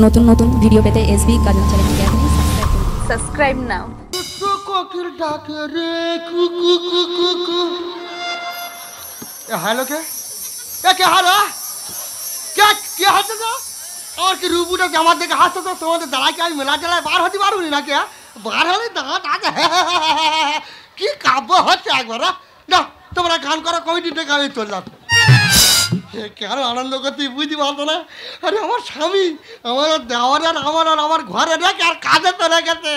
নতুন নতুন ভিডিও পেতে এসবি কাজল চ্যানেলটিকে এখনই সাবস্ক্রাইব নাও। কোকিল ডাকে রে কুকু কুকু কু। হ্যালো কে কে হ্যালো কে হাসছে তো আমার কি রূপুটা জামার দেখে হাসছে তো তোমাদের দাঁড়ায় কি আমি মেলা জেলায় বার হতে পারবনি নাকি বার হলে দাঁড়া আছে কি কাব্য হচ্ছে একবার না তোমরা গান করা কমিটি থেকে আমি চললাম কেন আনন্দ করতে বুঝতে পারতো না আরে আমার স্বামী আমার দেওয়ার আর আমার ঘরে রেখে আর কাজে তো রেখেছে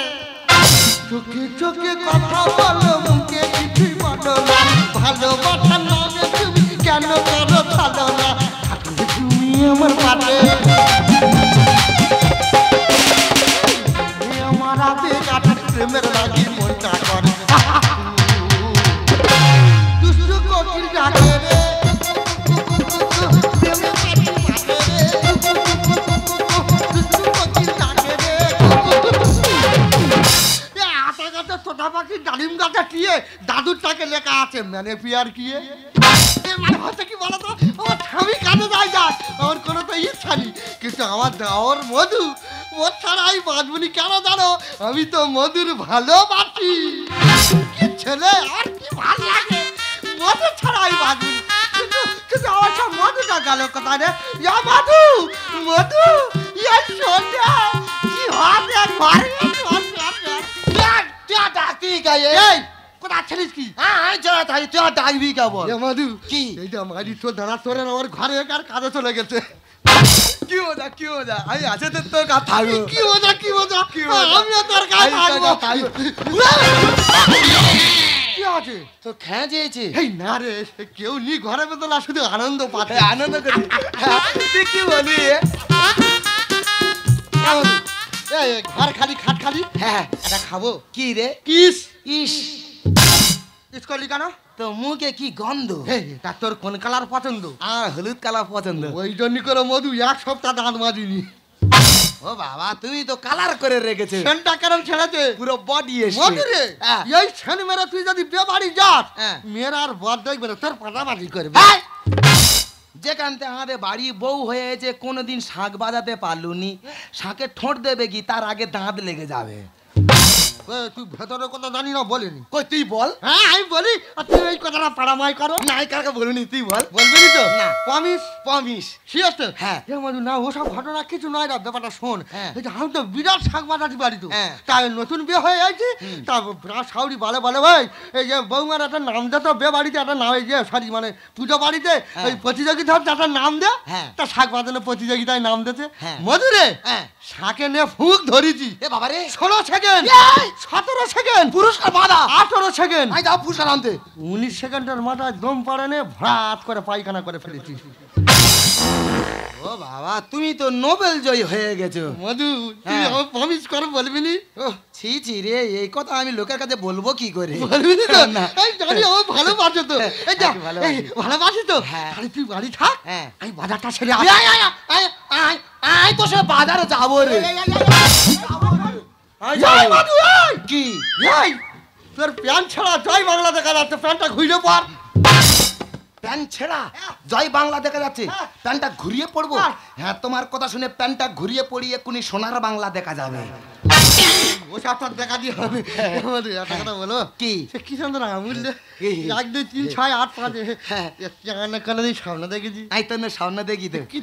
চোখে চোখে কথা বলো মুখে কিছুই বলো না ভালোবাসার নামে তুমি কেন করো ভালো না তুমি আমার পাশে আমার আবে কাটার প্রেমের লাগি মনটা করে দুষ্টু কোকিল ডাকে রে ডালিম গাছা কিয়ে দাদুর টাকে লেখা আছে মানে পিয়ার কিয়ে মানে হচ্ছে কি বলতো আমার স্বামী কাজে যায় যাক আমার কোনো তো ইচ্ছা নেই কিন্তু আমার দেওয়ার মধু ওর ছাড়া আমি বাঁচবনি কেন জানো আমি তো মধুর ভালোবাসি কি ছেলে আর কি ভালো লাগে মধু ছাড়া আমি বাঁচবনি কিন্তু আমার সব মধুটা গেল কোথায় রে ইয়া মধু মধু ইয়া সোনা কি হবে ঘরে কোথা ছিলিস কি ডাকবি কেবল মধু কি এইটা মারি তোর দাঁড়া তোর আমার ঘরে আর কাজে চলে গেছে কি মজা আমি আছে তো তোর কাছে থাকবো কি মজা আমিও তোর কাছে থাকবো কি আছে তো খেয়েছে এই না রে কেউ নি ঘরে বেতলা শুধু আনন্দ পাচ্ছে আনন্দ করি তুই কি বলি ঘর খালি খাট খালি হ্যাঁ এটা খাবো কি রে কিস ইস করলি কেন তো মুখে কি গন্ধ তা তোর কোন কালার পছন্দ আর হলুদ কালার পছন্দ ওই জন্য করে মধু এক সপ্তাহ দাঁত মাজিনি ও বাবা তুমি তো কালার করে রেখেছে সেনটা কেরম ছেড়েছে পুরো বডি এসে মধু রে এই সেন মেরে তুই যদি বিয়ে বাড়ি যাস হ্যাঁ। মেয়েরা আর বর দেখবে না তোর পাটাবাজি করবে যেখান থেকে আমাদের বাড়ি বউ হয়েছে কোনোদিন শাঁখ বাজাতে পারলুনি শাঁখে ঠোঁট দেবে কি তার আগে দাঁত লেগে যাবে তুই ভেতরের কথা জানি না বলিনি কই তুই বল হ্যাঁ আমি বলি আর তুই এই কথাটা পাড়ামাই করো নাই কারকে বলুনি তুই বল বলবি তো না প্রমিস হ্যাঁ মধু না ওসব ঘটনা কিছু নয় না ব্যাপারটা শোন হ্যাঁ। এই যে আমি তো বিরাট শাক বাজাতে পারি তো হ্যাঁ। তাই নতুন বিয়ে হয়ে যাচ্ছি তা বিরাট সাউরি বলে ভাই এই যে বৌমার একটা নাম দে তো বিয়ে বাড়িতে একটা নাম এই যে সরি মানে পুজো বাড়িতে ওই প্রতিযোগিতা হচ্ছে একটা নাম দে তা শাক বাজানোর প্রতিযোগিতায় নাম দিতে মধু রে শাকে নিয়ে ফুঁক ধরেছি এ বাবা রে 16 সেকেন্ড 17 সেকেন্ড পুরস্কার বাধা 18 সেকেন্ড আই দাও পুরস্কার আনতে 19 সেকেন্ডের মাথায় দম পড়েনে ভরাট করে পায়খানা করে ফেলেছি ও বাবা তুমি তো নোবেল জয়ী হয়ে গেছো মধু তুই আমার প্রমিস কর বলবি নি ছি ছি রে এই কথা আমি লোকের কাছে বলবো কি করে বলবি নি তো না এই জানি ও ভালোবাসে তো এই যা ভালোবাসি তো হ্যাঁ। তাহলে তুই বাড়ি থাক হ্যাঁ আমি বাজারটা ছেড়ে আই তো সে বাজারে যাবো রে কি তোর প্যান্ট ছাড়া জয় বাংলা দেখা যাচ্ছে প্যান্টটা ঘুরে পর প্যান্ট ছেঁড়া জয় বাংলা দেখা যাচ্ছে প্যান্টটা ঘুরিয়ে পড়বো হ্যাঁ তোমার কথা শুনে প্যান্টটা ঘুরিয়ে পড়িয়ে এক্ষুনি সোনার বাংলা দেখা যাবে ওসব দেখা দিয়ে হবে একটা কথা বলো কি কি সুন্দর আমূল্য 1 2 3 6 8 5 কোনদিন স্বপ্ন দেখেছি আই তোর স্বপ্ন দেখি তো কি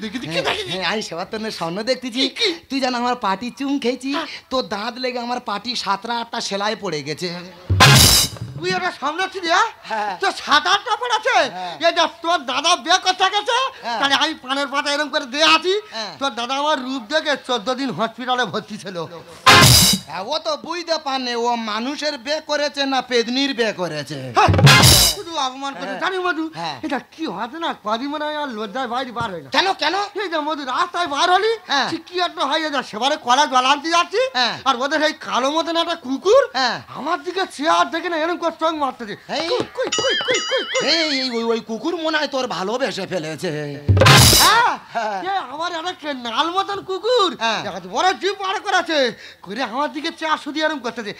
দেখেছি আই সেবার তোর স্বপ্ন দেখতেছি তুই জান আমার পাটি চুম খেয়েছি তোর দাঁত লেগে আমার পাটি 7টা 8টা সেলাই পড়ে গেছে তুই ওটা সামনে ছিলি তো 7-8টা পড়েছে এই যে তোর দাদা বিয়ে করতে গেছে তাহলে আমি পানের পাতা এরকম করে দিয়ে আছি তোর দাদা আমার রূপ দেখে 14 দিন হসপিটালে ভর্তি ছিল ও তো বুঝতে পারনে ও মানুষের বিয়ে করেছে না পেদনির বিয়ে করেছে শুধু অপমান করে জানি মধু এটা কি হচ্ছে না কদি মনে হয় আর লজ্জায় বাইরে বার হয় না কেন কেন এই যে মধু রাস্তায় বার হলি কি একটা হয়ে যা সেবারে কলা জল আনতে যাচ্ছি আর ওদের এই কালো মতন একটা কুকুর আমার দিকে চেয়ার দেখে না এরকম করে চোখ মারতেছে ওই কুকুর মনে হয় তোর ভালোবেসে ফেলেছে আমার একটা নাল মতন কুকুর বড় জিভ পাড় করেছে করে আমার দিকে চেয়ার শুধু এরকম করতেছে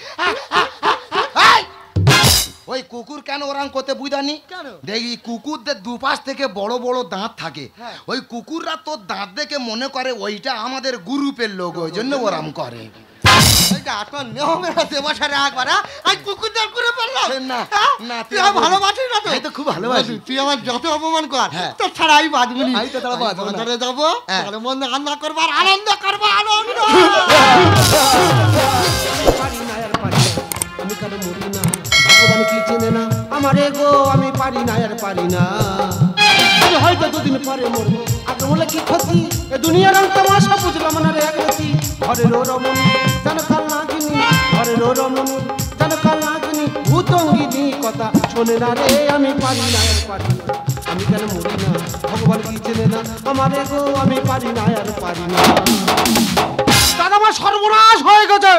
ওই কুকুর কেন ওরাম করতে বুঝানি কেন? দেখি কুকুরদের দুপাশ থেকে বড় বড় দাঁত থাকে, হ্যাঁ। ওই কুকুররা তোর দাঁত দেখে মনে করে ওইটা আমাদের গ্রুপের লোক, ওই জন্য ওরাম করে। এইটা তোর নিয়মের হাতে বসারে একবার আমি কুকুরদের করে পারলাম না, হ্যাঁ? না, তুই আমার ভালোবাসিস না তো? আমি তো খুব ভালোবাসি। তুই আমার যত অপমান কর হ্যাঁ। তোর ছাড়া আমি বাঁচবো না। আমি তো ছাড়া বাঁচবো না। বাজারে যাবো হ্যাঁ। ভালো মন্দ রান্না করবো আর আনন্দ করবো আনন্দ। পারি না আর পারি না, আমি কারো মরি না, ভগবান কি চেনে না আমারে গো, আমি পারি না আর পারি না। আমি হয়তো দুদিন পরে মরবো, আগে বলে কি ক্ষতি, এ দুনিয়ার তামাশা বুঝলাম না রে এক রাতি। ঘরেরও রমণী যেন কাল নাগিনী, ঘরেরও রমণী যেন কাল নাগিনী, ভূতঙ্গিনী কথা শোনে না রে, আমি পারি না আর পারি না, আমি কেন মরি না, ভগবান কি চেনে না আমারে গো, আমি পারি না আর পারি না। দাদা আমার সর্বনাশ হয়ে গেছে।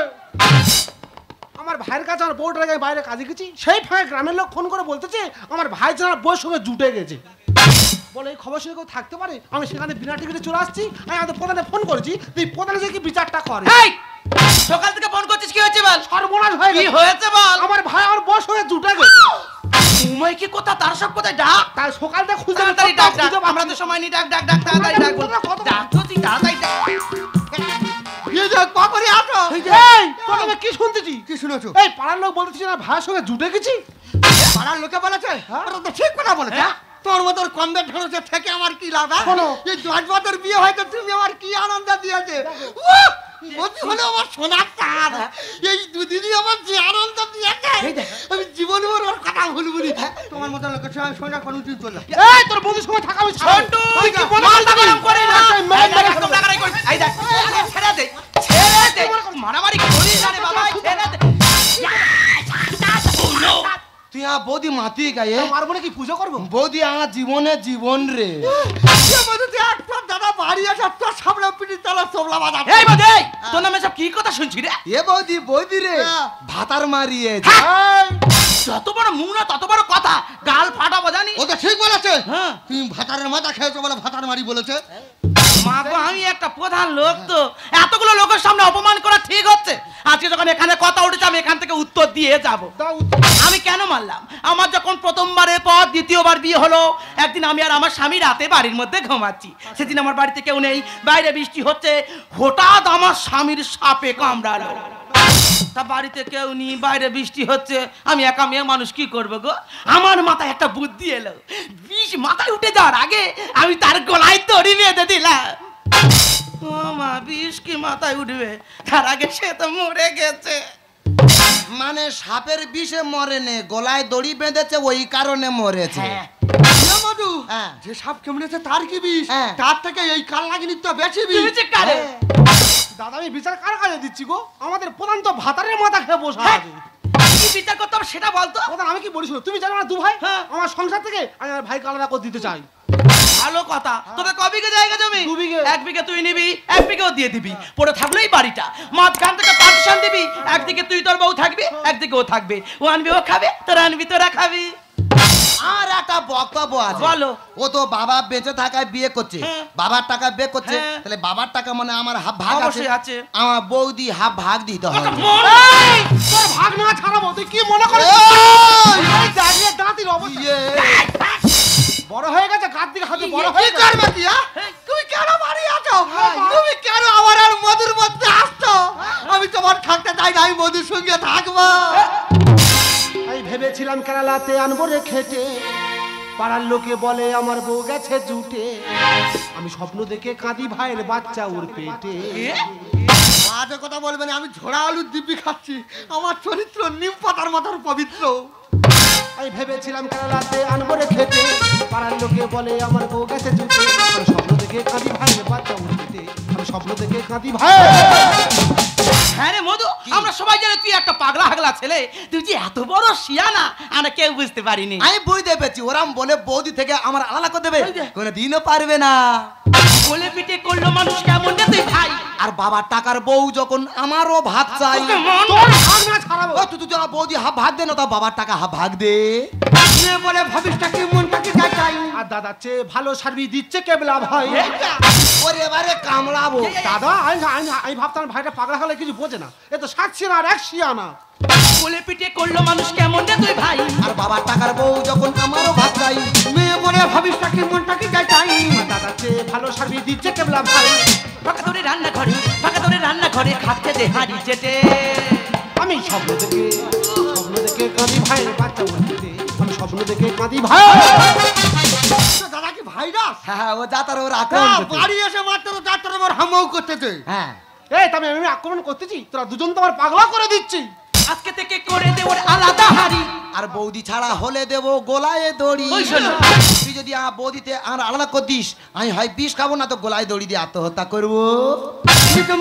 আমার ভাইয়ের কাছে আমার বউটার আগে বাইরে কাজে গেছি, সেই ফাঁকে গ্রামের লোক ফোন করে বলতেছে আমার ভাই যেন বউয়ের সঙ্গে জুটে গেছে। বলে এই খবর শুনে কেউ থাকতে পারে, আমি সেখানে বিনা টিকিটে চলে আসছি। আমি আমাদের প্রধানে ফোন করেছি, তুই প্রধানে যে কি বিচারটা করে। সকাল থেকে ফোন করছিস, কি হয়েছে বল? সর্বনাশ হয়ে কি গেছে, হয়েছে বল? আমার ভাই আমার বউয়ের সঙ্গে জুটে গেছে। সময় কি কথা, তার সব কোথায় ডাক, তাই সকাল থেকে খুঁজে তাড়াতাড়ি ডাক, ডাক। খুঁজে আমরা তো সময় নেই, ডাক ডাক ডাক, তাড়াতাড়ি ডাক বল। ডাক তো তুই, তাড়াতাড়ি ডাক। এই যে কখনই আসো। এই তোর আমি কি শুনতেছি? কি শুনেছো? এই পাড়ার লোক বলতেছি না ভাইয়ের সঙ্গে জুটে গেছি। পাড়ার লোকে বলেছে হ্যাঁ? ওরা তো ঠিক কথা বলেছে। হ্যাঁ? তোর মতো কমবে ঢেড়েছে থেকে আমার কি লাভ? শোনো। এই 10 বছর বিয়ে হয়তো তুমি আমার কি আনন্দ দিয়েছে। উহ! মতি হলো আমার সোনার চাঁদ। এই দুদিনই আমার যে আনন্দ দিয়েছে আমি জীবনে ওর কথা ভুলবো না। তোমার মতো লোকের সঙ্গে আমি সোনা কোনো দিন চললাম। এই তোর বন্ধুর সঙ্গে থাকা আমি ছোট্টু, তুই কি মনে মালটা করছিস? গরম করে না। এই মেয়ে এই দেখ, মেরে একদম লাগারাই করিস। এই দেখ, ছেড়ে দে, ছেড়ে দে। মারামারি করিস না রে বাবা, ছেড়ে দে। তুই আমার বৌদি মাতি গায়ে, মারবো না কি পুজো করবো? বৌদি আমার জীবনে জীবন রে। এ বন্ধু তুই একটা দাদা বাড়ি আসা তোর সামনে পিঠি তালা সোবলা বাজা। এই বাদে, তোর নামে সব কি কথা শুনছি রে? এ বৌদি বৌদি রে হ্যাঁ। ভাতার মারিয়ে যত বড় মুখ না তত বড় কথা, গাল ফাটাবো জানি। ও তো ঠিক বলেছে। হ্যাঁ। তুমি ভাতারের মাথা খেয়েছো বলে ভাতার মারি বলেছে। মা গো, আমি একটা প্রধান লোক, তো এতগুলো লোকের সামনে অপমান করা ঠিক হচ্ছে? আজকে যখন এখানে কথা উঠেছে আমি এখান থেকে উত্তর দিয়ে যাব। আমি কেন মারলাম? আমার যখন প্রথমবারের পর দ্বিতীয়বার বিয়ে হলো, একদিন আমি আর আমার স্বামী রাতে বাড়ির মধ্যে ঘুমাচ্ছি। সেদিন আমার বাড়িতে কেউ নেই, বাইরে বৃষ্টি হচ্ছে, হঠাৎ আমার স্বামীর সাপে কামড়ালো। তা বাড়িতে কেউ নেই, বাইরে বৃষ্টি হচ্ছে, আমি একা মেয়ে মানুষ কি করবো গো? আমার মাথায় একটা বুদ্ধি এলো, বিষ মাথায় উঠে যাওয়ার আগে আমি তার গলায় দড়ি বেঁধে দিলাম। ও মা, বিষ কি মাথায় উঠবে, তার আগে সে তো মরে গেছে। মানে সাপের বিষে মরে নে, গলায় দড়ি বেঁধেছে ওই কারণে মরেছে। হ্যাঁ। এ মধু, হ্যাঁ। যে সাপ কেমনেছে তার কি বিষ? হ্যাঁ। তার থেকে এই কাল নাগিনীর তো বেশি বিষ। তুই যে কারে? দাদা আমি বিচার কার কাছে দিচ্ছি গো? আমাদের প্রধান তো ভাতারের মাথা খেয়ে বসে হ্যাঁ। আছে। কি বিচার করতে হবে সেটা বলতো। প্রধান আমি কি বলিস, তুমি জানো না দু ভাই, হ্যাঁ। আমার সংসার থেকে আমি আমার ভাইকে আলাদা করে দিতে চাই। ভালো কথা। তোদের ক বিঘে জায়গা জমি? 2 বিঘে। 1 বিঘে তুই নিবি, 1 বিঘেও দিয়ে দিবি, পড়ে থাকলো এই বাড়িটা। মাঝখান থেকে পার্টিশন দিবি, একদিকে তুই তোর বউ থাকবি, একদিকে ও থাকবে। ও আনবি ও খাবে, তোরা আনবি তোরা খাবি। আর একটা বক্তব্য আছে। বলো। ও তো বাবা বেঁচে থাকায় বিয়ে করছে, হ্যাঁ। বাবার টাকা বিয়ে করছে, হ্যাঁ। তাহলে বাবার টাকা মানে আমার হাফ ভাগ আছে, অবশ্যই আছে। আমার বৌদি হাফ ভাগ দিতে হবে। এই, তোর ভাগ না ছাড়াবো, তুই কি মনে করিস? এই দাঁড়িয়ে দাঁতির অবস্থা ইয়ে, বড় হয়ে গেছে, কার দিকে হাতে বড় কি হয়ে গেছে। করবে কি? তুমি কেন বাড়ি আছো? তুমি কেন আমার আর মধুর মধ্যে আসছো? আমি তোমার থাকতে চাই না, আমি মধুর সঙ্গে থাকবো। আমি ভেবেছিলাম কেরালাতে আনবো রে খেটে, পাড়ার লোকে বলে আমার বউ গেছে জুটে, আমি স্বপ্ন দেখে কাঁদি ভাইয়ের বাচ্চা ওর পেটে। আজে কথা বলবে না, আমি ঝোড়া আলুর দিব্যি খাচ্ছি। আমার চরিত্র নিম পাতার মতন পবিত্র। আমি ভেবেছিলাম কেরালাতে আনবো রে খেটে, পাড়ার লোকে বলে আমার বউ গেছে জুটে, আমি স্বপ্ন দেখে কাঁদি ভাইয়ের বাচ্চা ওর পেটে, আমি স্বপ্ন দেখে কাঁদি ভাই। হ্যাঁ রে মধু, আমরা সবাই জানি তুই একটা পাগলা হাগলা ছেলে, তুই যে এত বড় শিয়ানা আমরা কেউ বুঝতে পারিনি। আমি বুঝতে পেরেছি, ওরাম বলে বৌদি থেকে আমার আলাদা করে দেবে, কোনোদিনও পারবে না। কোলে পিঠে করলো মানুষ কেমন রে তুই ভাই? আর বাবার টাকার বউ যখন আমারও ভাত চাই, তোকে মন তোর ভাগ না ছাড়াবো। ও তুই আমার বৌদি হাফ ভাগ দে না, তা বাবার টাকা হাফ ভাগ দে। মেয়ে বলে ভাবিসটাকে মনটাকে যাচাই। আর দাদা চেয়ে ভালো সার্ভিস দিচ্ছে কেবলা ভাই। ওরে এবারে কামড়াবো। দাদা আমি ভাবতাম ভাইটা পাগলা হলে কিছু বোঝে না, এ তো 60 সিনা আর 100 আনা। কোলে পিঠে করলো মানুষ কেমন রে তুই ভাই? আর বাবার টাকার বউ যখন আমারও ভাত চাই। মেয়ে বলে ভাবিসটাকে মনটাকে যাচাই। আর দাদা চেয়ে ভালো সার্ভিস দিচ্ছে কেবলা ভাই। ফাঁকা তোরে রান্না ঘরে খাচ্ছে দে হাড়ি চেটে। আমি স্বপ্ন দেখে কাঁদি ভাইয়ের বাচ্চা বলতে, আমি স্বপ্ন দেখে কাঁদি ভাই। তো দাদা কি ভাইরাস? হ্যাঁ ও যাতার ওর আক্রমণ করতে। বাড়ি এসে মাত্র যাত্রা আমার হামাও করতেছে। হ্যাঁ এই তবে আমি আক্রমণ করতেছি, তোরা দুজন তো আমার পাগলা করে দিচ্ছি। আজকে থেকে করে দে ওর আলাদা হাড়ি। আর বৌদি ছাড়া হলে দেবো গোলায় দড়ি। ওই শোনো। তুই যদি বৌদিতে আর আলাদা করে দিস, আমি হয় বিষ খাবো না তো গোলায় দড়ি দিয়ে আত্মহত্যা করবো।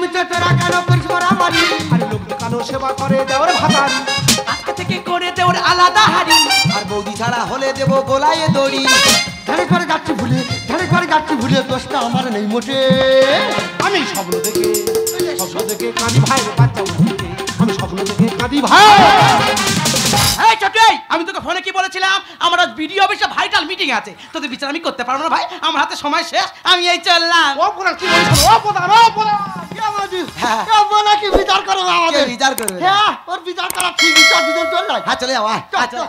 মিতে তোরা কেন করিস মারামারি? আরে লোক দেখানো সেবা করে দেওয়ার ভাতারি। আজকে থেকে করে দে ওর আলাদা হাড়ি। আর বৌদি ছাড়া হলে দেবো গোলায় দড়ি। ধারে করে যাচ্ছি ভুলে দোষটা আমার নেই মোটে। আমি স্বপ্ন দেখে কাঁদি ভাইয়ের বাচ্চা বলতে, আমি স্বপ্ন দেখে কাঁদি ভাই। এই ছোটে, আমি তোকে ফোনে কি বলেছিলাম? আমার আজ বিডিও অফিসে ভাইটাল মিটিং আছে, তোদের বিচার আমি করতে পারবো না ভাই, আমার হাতে সময় শেষ, আমি এই চললাম। ও প্রধান কি বলছো? ও প্রধান হ্যাঁ। কি বিচার করো আমাদের? কে বিচার করবে? হ্যাঁ, ওর বিচার করা ঠিক আছে, দুজন চল নাই। হ্যাঁ চলে যাও, আয়, আয়, চলে।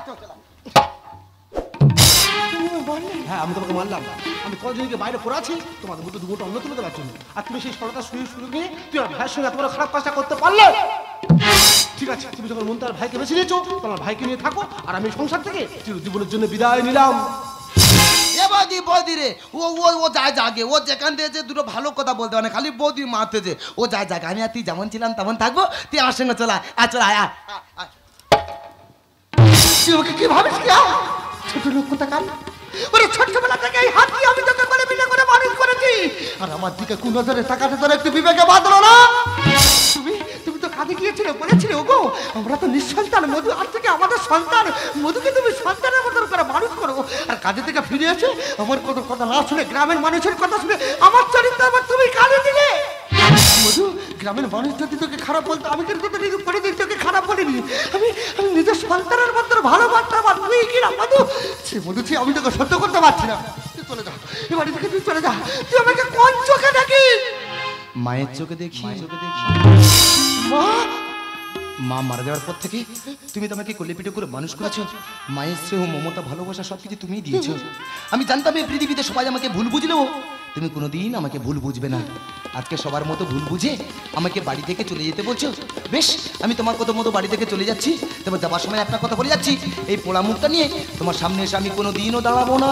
হ্যাঁ আমি তোমাকে মানলাম, আমি কদিনকে বাইরে পড়ে আছি তোমাদের মতো দুটো অন্য তুলে দেওয়ার জন্য, আর তুমি সেই সরলতা শুরু নিয়ে তুই আমার ভাইয়ের সঙ্গে এত বড় খারাপ কাজটা করতে পারলে? ঠিক আছে, তুমি যখন মন তার ভাইকে বেছে নিয়েছো, তোমার ভাইকে নিয়ে থাকো, আর আমি সংসার থেকে চিরজীবনের জন্য বিদায় নিলাম। এ বৌদি রে, ও যায় জাগে, ও যেখান থেকে দুটো ভালো কথা বলতে পারে, খালি বৌদি মারতে যে ও যায় জাগে। আমি আর তুই যেমন ছিলাম তেমন থাকবো, তুই আমার সঙ্গে চলা, আয় চল, আয়, আয়। তুই ওকে কি ভাবিস? কি ছোট লোক কোথাকার? ওরে ছোটবেলা থেকে এই হাত দিয়ে আমি তোকে করে বিনা করে মানুষ করেছি, আর আমার দিকে কোন নজরে তাকাতে তোর একটু বিবেকে বাঁধলো না? তুমি তো কাঁদে গিয়েছিলে, বলেছিলে ওগো আমরা তো নিঃসন্তান, মধু আজ থেকে আমাদের সন্তান, মধুকে তুমি সন্তানের মতন করে মানুষ করো। আর কাজে থেকে ফিরে এসে আমার কোনো কথা না শুনে, গ্রামের মানুষের কথা শুনে আমার চরিত্র আবার তুমি কাঁদে দিলে। মধু, গ্রামের মানুষ যদি তোকে খারাপ বলতো, আমি কিন্তু করে দিই তোকে খারাপ বলিনি। আমি নিজের সন্তানের মতো ভালোবাসতাম, আর তুই কি না মধু? সে মধু, আমি তোকে সহ্য করতে পারছি না। তুই চলে যা, এ বাড়ি থেকে তুই চলে যা। তুই আমাকে কোন চোখে দেখিস? মায়ের চোখে দেখি। মা, মা মারা যাওয়ার পর থেকে তুমি তো আমাকে কোলে পিঠে করে মানুষ করেছো। মায়ের স্নেহ, মমতা, ভালোবাসা সবকিছু তুমিই দিয়েছো। আমি জানতাম এই পৃথিবীতে সবাই আমাকে ভুল বুঝলেও তুমি কোনোদিন আমাকে ভুল বুঝবে না। আজকে সবার মতো ভুল বুঝে আমাকে বাড়ি থেকে চলে যেতে বলছো। বেশ, আমি তোমার কথা মতো বাড়ি থেকে চলে যাচ্ছি। তবে যাবার সময় একটা কথা বলে যাচ্ছি, এই পোড়া মুখটা নিয়ে তোমার সামনে এসে আমি কোনোদিনও দাঁড়াবো না।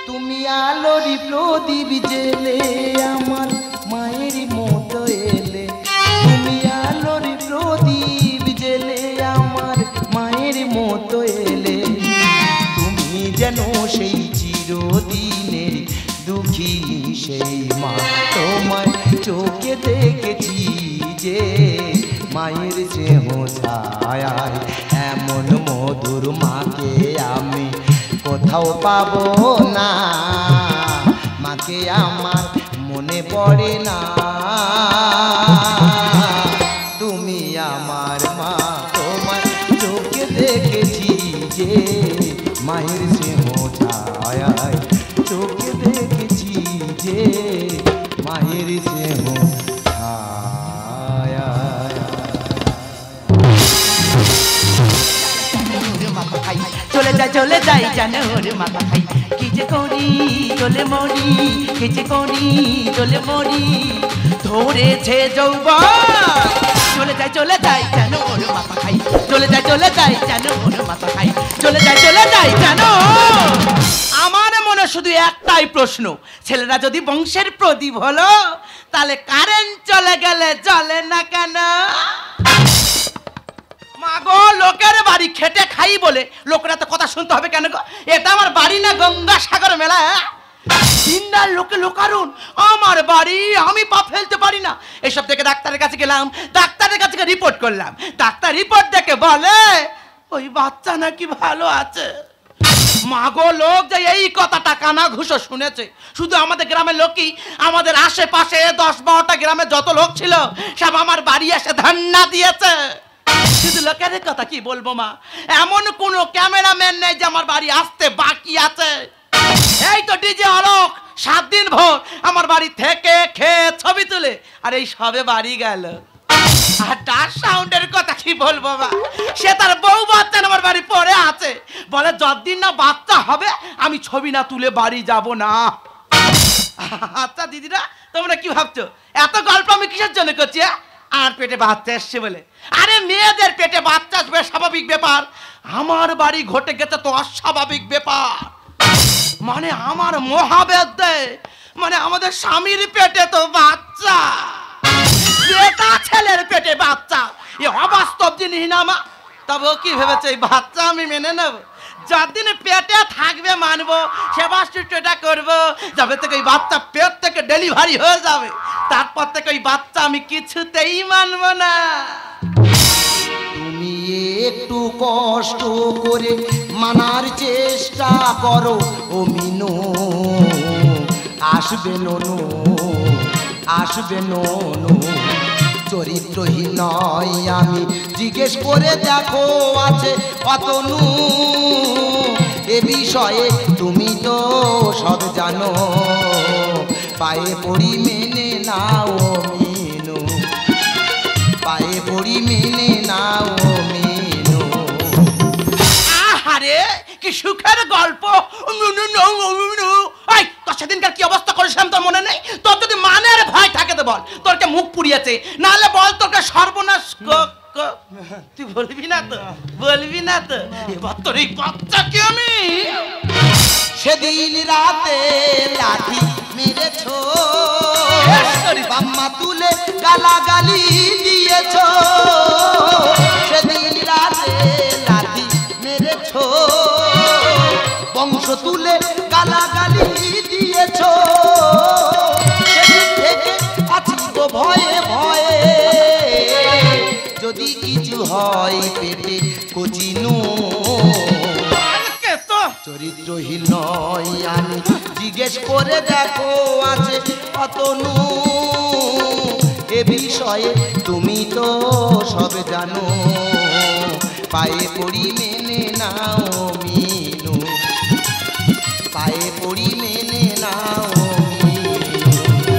তুমি আলোরি প্রদীপ জেলে আমার মায়ের মতো এলে, তুমি আলোরি প্রদীপ জেলে আমার মায়ের মতো এলে, তুমি যেন সেই চিরদিনের দুঃখিনী সেই মা। তোমার চোখে দেখেছি যে মায়ের স্নেহ ছায়ায়, এমন মধুর মাকে আমি কোথাও পাবো না। মাকে আমার মনে পড়ে না, তুমি আমার মা। তোমার চোখে দেখেছি যে মায়ের স্নেহ ছায়ায়, চোখে দেখেছি যে মায়ের স্নেহ ছায়ায়। চলে যাই জানোর মাথা খাই, কি যে করি চলে মরি, কি যে করি চলে মরি, ধরেছে যৌবন। চলে যাই জানোর মাথা খাই, চলে যাই জানোর মাথা খাই, চলে যাই জানো। আমার মনে শুধু একটাই প্রশ্ন, ছেলেরা যদি বংশের প্রদীপ হলো, তাহলে কারেন্ট চলে গেলে জ্বলে না কেন? মাগো, লোকের বাড়ি খেটে খাই বলে লোকেরা তো কথা শুনতে হবে কেন গো? এটা আমার বাড়ি না গঙ্গাসাগর মেলা? দিনদার লোকে লোকারুন, আমার বাড়ি, আমি পা ফেলতে পারি না। এসব দেখে ডাক্তারের কাছে গেলাম, ডাক্তারের কাছে রিপোর্ট করলাম। ডাক্তার রিপোর্ট দেখে বলে ওই বাচ্চা নাকি ভালো আছে। মাগো, লোক যে এই কথাটা কানা ঘুষো শুনেছে। শুধু আমাদের গ্রামের লোকই, আমাদের আশেপাশে 10-12টা গ্রামে যত লোক ছিল সব আমার বাড়ি এসে ধান্না দিয়েছে। শুধু লোকের কথা কি বলবো মা, এমন কোন ক্যামেরাম্যান নেই যে আমার বাড়ি আসতে বাকি আছে। এই তো ডিজে আলোক 7 দিন ভোর আমার বাড়ি থেকে খেয়ে ছবি তুলে, আর এই সবে বাড়ি গেল। আর তার সাউন্ডের কথা কি বলবো মা, সে তার বউ বাচ্চা আমার বাড়ি পড়ে আছে, বলে যতদিন না বাচ্চা হবে আমি ছবি না তুলে বাড়ি যাব না। আচ্ছা দিদিরা, তোমরা কি ভাবছো এত গল্প আমি কিসের জন্য করছি? আর পেটে বাচ্চা এসছে বলে? আরে মেয়েদের পেটে বাচ্চা আসবে স্বাভাবিক ব্যাপার, আমার বাড়ি ঘটে গেছে তো অস্বাভাবিক ব্যাপার। মানে আমার মহাবেদ্যে, মানে আমাদের স্বামীর পেটে তো বাচ্চা, বেটা ছেলের পেটে বাচ্চা, এ অবাস্তব জিনিস না মা। তবে ও কি ভেবেছে এই বাচ্চা আমি মেনে নেব? যতদিন পেটে থাকবে মানবো, সেবা শুশ্রূষা করবো, যবে থেকে ওই বাচ্চা পেট থেকে ডেলিভারি হয়ে যাবে তারপর থেকে ওই বাচ্চা আমি কিছুতেই মানবো না। তুমি একটু কষ্ট করে মানার চেষ্টা করো ও মিনু, আসবে ননু, আসবে ননু। চরিত্রহীন নয় আমি, জিজ্ঞেস করে দেখো আছে অতনু। এ বিষয়ে তুমি তো সব জানো, পায়ে পড়ি মেনে নাও মিনু, পায়ে পড়ি মেনে নাও মিনু। আহারে কি সুখের গল্প। তোর সেদিনকার কি অবস্থা করেছিলাম তোর মনে নেই? তোর যদি মানের ভয় থাকে তো বল, তোরকে মুখ পুড়িয়েছে, নাহলে বল তোরকে সর্বনাশ। তুই বলবি না তো, বলবি না তো? এবার তোর এই বাচ্চাকে আমি সেদিন রাতে লাঠি মেরেছ, বাম্মা তুলে গালাগালি দিয়েছ। সেদিন রাতে লাঠি মেরেছ, বংশ তুলে গালাগালি দিয়েছ। সেদিন থেকে আছি তো ভয়ে ভয়ে, যদি কিছু হয় পেটে কচিনু। চরিত্রহীন নয় আমি, জিজ্ঞেস করে দেখো আছে অতনু। এ বিষয়ে তুমি তো সব জানো, পায়ে পড়ি মেনে নাও মিনু, পায়ে পড়ি মেনে নাও মিনু।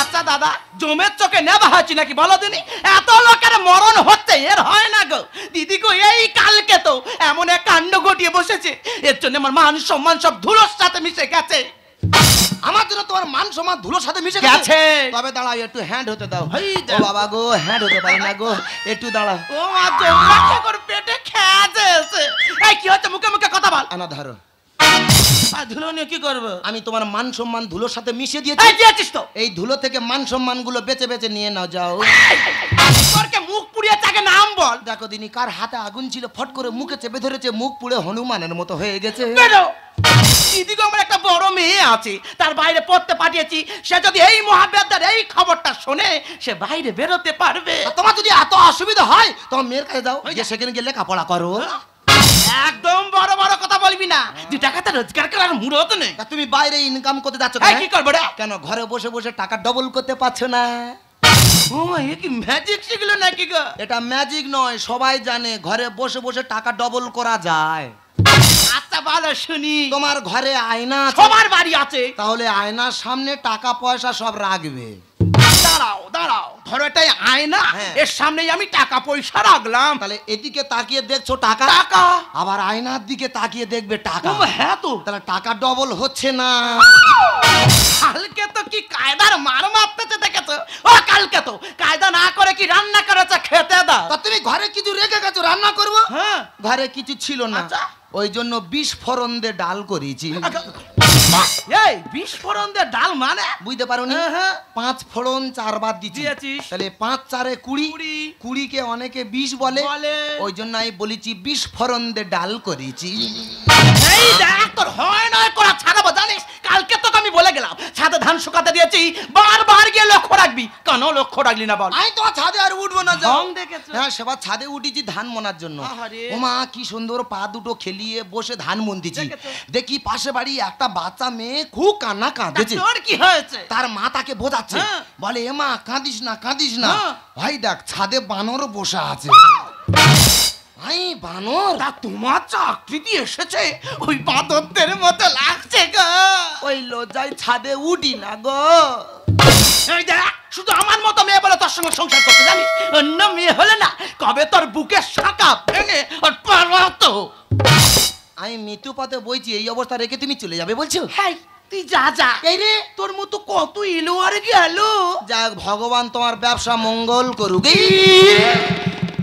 আচ্ছা দাদা, জমের চোখে নেবা হয়েছি নাকি বলো দিনি? এত লোকের মরণ হচ্ছে, এর হয় না গো দিদি গো। এই কালকে তো এমন এক কাণ্ড ঘটিয়ে বসেছে, এর জন্য আমার মান সম্মান সব ধুলোর সাথে মিশে গেছে। আমার জন্য তোমার মান সম্মান ধুলোর সাথে মিশে গেছে। তবে দাঁড়াও, একটু হ্যান্ড হতে দাও। এই ও বাবা গো, হ্যান্ড হতে পারি না গো, একটু দাঁড়াও। ও মা, জমা করে পেটে খেয়েছে। এই কি হচ্ছে? মুখে মুখে কথা বল। আনা ধরো। আর ধুলো নিয়ে কি করবো? আমি তোমার মান সম্মান ধুলোর সাথে মিশিয়ে এই দিয়েছি, দিয়েছিস তো। এই ধুলো থেকে মান সম্মান গুলো বেঁচে বেঁচে নিয়ে নাও, যাও। তোরকে মুখ পুড়িয়ে তাকে নাম বল। দেখো দিনি, কার হাতে আগুন ছিল, ফট করে মুখে চেপে ধরেছে, মুখ পুড়ে হনুমানের মতো হয়ে গেছে। বেরো। দিদিগো, আমার একটা বড় মেয়ে আছে, তার বাইরে পড়তে পাঠিয়েছি, সে যদি এই মহাবিদ্যার এই খবরটা শোনে, সে বাইরে বেরোতে পারবে। আর তোমার যদি এত অসুবিধা হয় তোমার মেয়ের কাছে যাও, যে সেখানে গিয়ে লেখাপড়া করো। একদম বড় বড় কথা বলবি না, 2 টাকাতে রোজগার করার মুরত নেই। তা তুমি বাইরে ইনকাম করতে যাচ্ছ এই কি করবো রে? কেন ঘরে বসে বসে টাকা ডবল করতে পারছো না? ও মা, এ কি ম্যাজিক শিখলো নাকি গো? এটা ম্যাজিক নয়, সবাই জানে ঘরে বসে বসে টাকা ডবল করা যায়। আচ্ছা ভালো শুনি। তোমার ঘরে আয়না আছে? সবার বাড়ি আছে। তাহলে আয়নার সামনে টাকা পয়সা সব রাখবে। দাঁড়াও দাঁড়াও, ধরো এটাই আয়না, হ্যাঁ। এর সামনেই আমি টাকা পয়সা রাখলাম। তাহলে এদিকে তাকিয়ে দেখছো টাকা, টাকা। আবার আয়নার দিকে তাকিয়ে দেখবে টাকা। ও হ্যাঁ তো। তাহলে টাকা ডবল হচ্ছে না। কালকে তো কি কায়দার মার মারতেছে দেখেছো? ও কালকে তো কায়দা না করে কি রান্না করেছে খেতে দাও। তা তুমি ঘরে কিছু রেখে গেছো রান্না করবো? হ্যাঁ। ঘরে কিছু ছিল না, আচ্ছা। ওই জন্য 20 ফোড়ন দিয়ে ডাল করেছি। এই 20 ফোড়ন দিয়ে ডাল মানে? বুঝতে পারোনি? হ্যাঁ। 5 ফোড়ন 4 বার দিয়েছিস, দিয়েছিস। তাহলে 5 4 20, 20কে অনেকে 20 বলে, ওই জন্য আমি বলেছি 20 ফোড়ন দিয়ে ডাল করেছি। এই দেখ, তোর হয় নয় করা ছাড়াবো জানিস? কালকে তোকে আমি বলে গেলাম ছাদে ধান শুকাতে দিয়েছি, বারবার গিয়ে লক্ষ্য রাখবি। কেন লক্ষ্য রাখলি না বল? আমি তো ছাদে আর উঠবো না, যাও। ঢং দেখেছো? হ্যাঁ, সেবার ছাদে উঠেছি ধান মোনার জন্য। আহারে। ওমা কি সুন্দর পা দুটো খেলিয়ে বসে ধান মন্দিছি। দেখেছো? দেখি পাশে বাড়ি একটা বাচ্চা মেয়ে খুব কান্না কাঁদেছে। তোর কি হয়েছে? তার মা তাকে বোঝাচ্ছে, হ্যাঁ। বলে এমা কাঁদিস না কাঁদিস না, হ্যাঁ। ভাই দেখ ছাদে বানর বসে আছে। আই বানর, তা তোমার চাকরিতে এসেছে ওই বাঁদরদের মতো লাগছে গো। ওই লজ্জায় ছাদে উঠি না গো। এই দেখ, শুধু আমার মতো মেয়ে বলে তোর সঙ্গে সংসার করতে জানিস, অন্য মেয়ে হলে না কবে তোর বুকের শাঁখা ভেঙে ওর পালাতো। আমি মৃত্যু পথে বইছি, এই অবস্থা রেখে তুমি চলে যাবে বলছো? হ্যাঁ, তুই যা যা। এই রে, তোর মতো কত এলো আর গেল। যাক ভগবান তোমার ব্যবসা মঙ্গল করুক।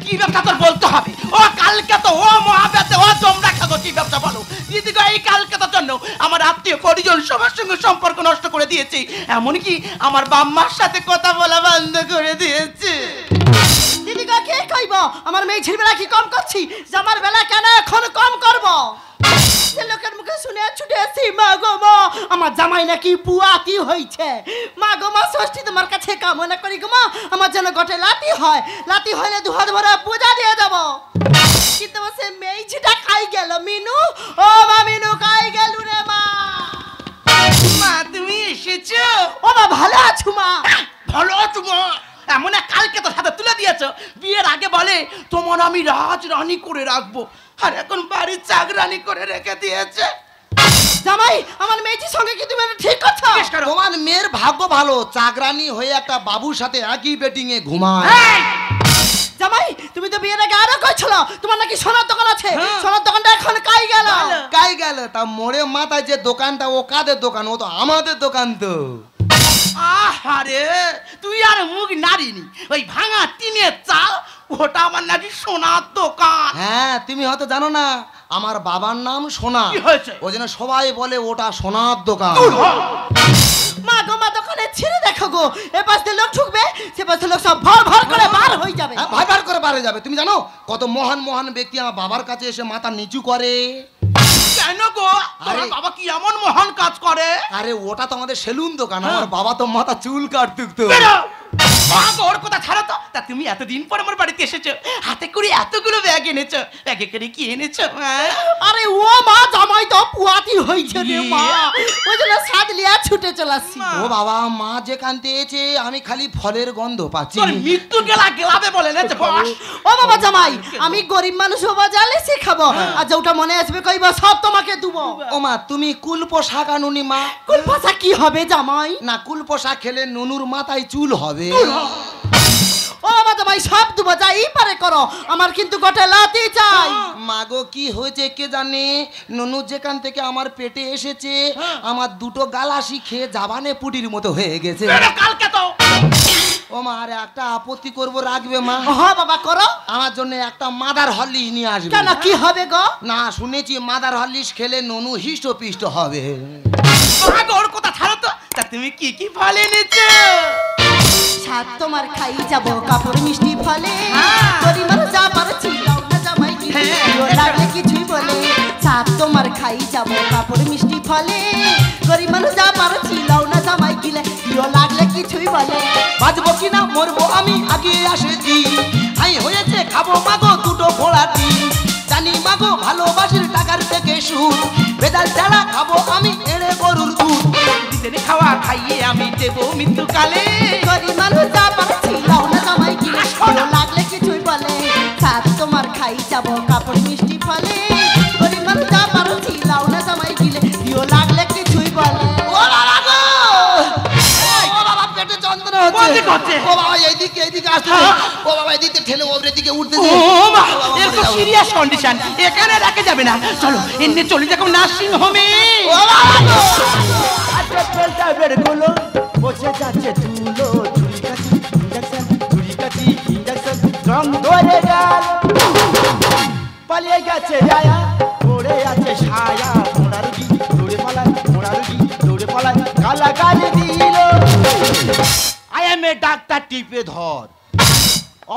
কি ব্যবসা তোর বলতে হবে? ও কালকে তো ও মহাব্যাতে ও তোমরা খাবো, কি ব্যবসা বলো? দিদিগো এই কালকে তোর জন্য আমার আত্মীয় পরিজন সবার সঙ্গে সম্পর্ক নষ্ট করে দিয়েছে, এমনকি আমার বাম্মার সাথে কথা বলা বন্ধ করে দিয়েছে। দিদিগা কে কইব আমার মেয়ে ছেলেবেলা কি কম করছি, জামার বেলা কেন এখন কম করব? সে লোকের মুখে শুনে ছুটে এসেছি, মা গো মা আমার জামাই নাকি পুয়াতি হইছে। মা গো মা ষষ্ঠী তোমার কাছে কামনা করি গো মা আমার যেন গটে লাতি হয়, লাতি হইলে দুহাত ভরা পূজা দিয়ে দেব। কিন্তু সে মেয়ে ঝিটা খাই গেল। মিনু, ও মা মিনু খাই গেল রে মা। মা তুমি এসেছো? ও মা ভালো আছো মা? ভালো আছো মা? এমন এক কালকে তোর হাতে তুলে দিয়েছো, বিয়ের আগে বলে তোমার আমি রাজ রানী করে রাখবো, আর এখন বাড়ির চাকরানি করে রেখে দিয়েছে। জামাই আমার মেয়েটির সঙ্গে কি তুমি এটা ঠিক করছো? তোমার মেয়ের ভাগ্য ভালো, চাকরানি হয়ে একটা বাবুর সাথে একই বেটিং এ ঘুমায়। এই! জামাই তুমি তো বিয়ের আগে আরো কইছিল তোমার নাকি সোনার দোকান আছে, সোনার দোকানটা এখন কাই গেল? কাই গেল? তা মোড়ে মাথায় যে দোকানটা, ও কাদের দোকান? ও তো আমাদের দোকান তো। আহারে, তুই আর মুখ নারিনি, ওই ভাঙা টিনের চাল ওটা আমার নাকি সোনার দোকান। হ্যাঁ, তুমি হয়তো জানো না আমার বাবার নাম সোনা, কি হয়েছে? ওই জন্য সবাই বলে ওটা সোনার দোকান। মা গো মা দোকানে ছিঁড়ে দেখো গো, এ পাশ দিয়ে লোক ঢুকবে সে পাশ দিয়ে লোক সব ভর ভর করে বার হয়ে যাবে। হ্যাঁ, ভাই বার করে বাড়ে যাবে। তুমি জানো কত মহান মহান ব্যক্তি আমার বাবার কাছে এসে মাথা নিচু করে? কেন গো, আমার বাবা কি এমন মহান কাজ করে? আরে ওটা তো আমাদের সেলুন দোকান, আমার বাবা তো মাথা চুল কাটতুক তো। বেরো! মা গো, ওর কথা ছাড়ো তো। তা তুমি এতদিন পর আমার বাড়িতে এসেছো, হাতে করে এতগুলো ব্যাগ এনেছো, ব্যাগে করে কি এনেছো? আরে ও মা জামাই তো পুয়াতি হইছে রে মা, ওই জন্য সাদ লিয়া ছুটে চলাছি। ও বাবা, মা যেখান থেকে আমি খালি ফলের গন্ধ পাচ্ছি। তোর মৃত্যু গেলা গেলাবে বলে না যে বস। ও বাবা জামাই আমি গরিব মানুষ হবো জালে শিখাবো, আর যেটা মনে আসবে কইব সব তোমাকে দেবো। ও মা, তুমি কুলপো শাক আনুনি মা? কোন ভাষা কি হবে জামাই? না, কুলপো শাক খেলে নুনুর মাথায় চুল হবে। ও বাবা জামাই সব দেবো, যাই পারে করো, আমার কিন্তু গোটে লাতি চাই। মাগো কি হয়েছে কে জানে, নুনু যেখান থেকে আমার পেটে এসেছে আমার দুটো গালাসি খেয়ে জাবানে পুটির মতো হয়ে গেছে। বেরো কালকে তো। ও মা, আরে একটা আপত্তি করবো, রাখবে মা? হ্যাঁ বাবা করো। আমার জন্য একটা মাদার হরলিক্স নিয়ে আসবে। কেন কি হবে গো? না, শুনেছি মাদার হরলিক্স খেলে ননু হিষ্ট পিষ্ট হবে। মা গো, ওর কথা ছাড়ো তো। তা তুমি কি কি ফল এনেছো? সাত তোমার খাই যাব কাপড় মিষ্টি ফলে, হ্যাঁ। পরিমাণ যা পারছি লাউ না জামাই কি হ্যাঁ। ভালো লাগলে কিছুই বলে। সাত তোমার খাই যাব কাপড় মিষ্টি ফলে, পরিমাণ যা পারছি লাউ না জামাই গিলে ভালো লাগলে কিছুই বলে। বাঁচবো কিনা মরবো আমি আগে আসেছি, হাই হয়েছে খাবো মাগো দুটো ঘোড়া ডিম। জানি মাগো ভালোবাসির টাকার থেকে সুর, বেদাল ছাড়া খাবো আমি এড়ে গরুর দুধ। দিদির খাওয়া খাইয়ে আমি দেবো মৃত্যুকালে। পরিমাণ যা পারছি লাউ না জামাই গিলে ভালো লাগলে কিছুই বলে। সাত তোমার খাই যাব কাপড় মিষ্টি ফলে, পরিমাণ যা পারছি লাউ না জামাই গিলে ভালো লাগলে কিছুই বলে। ও বাবা গো! ও বাবা, পেটে যন্ত্রণা কোন দিকে হচ্ছে। হচ্ছে? ও বাবা, এইদিকে এইদিকে আসছে। ও বাবা, এদিকে ঠেলে ওপরের দিকে উঠতে ও মা, এর তো সিরিয়াস কন্ডিশন, এখানে রাখা যাবে না। চলো এমনি চলে যাবো নার্সিং হোমে। বসে যাচ্ছে ধুলো, ছুরি কাছি ইঞ্জেকশন, ছুরি কাছি ইঞ্জেকশন, রং ধরে গেল, পালিয়ে গেছে আয়া, পড়ে আছে ছায়া, মোড়া রুগী দৌড়ে পালায়, মোড়া রুগী দৌড়ে পালায়, কালা গালি দিল। আই এম এ ডাক্তার টিপে ধর,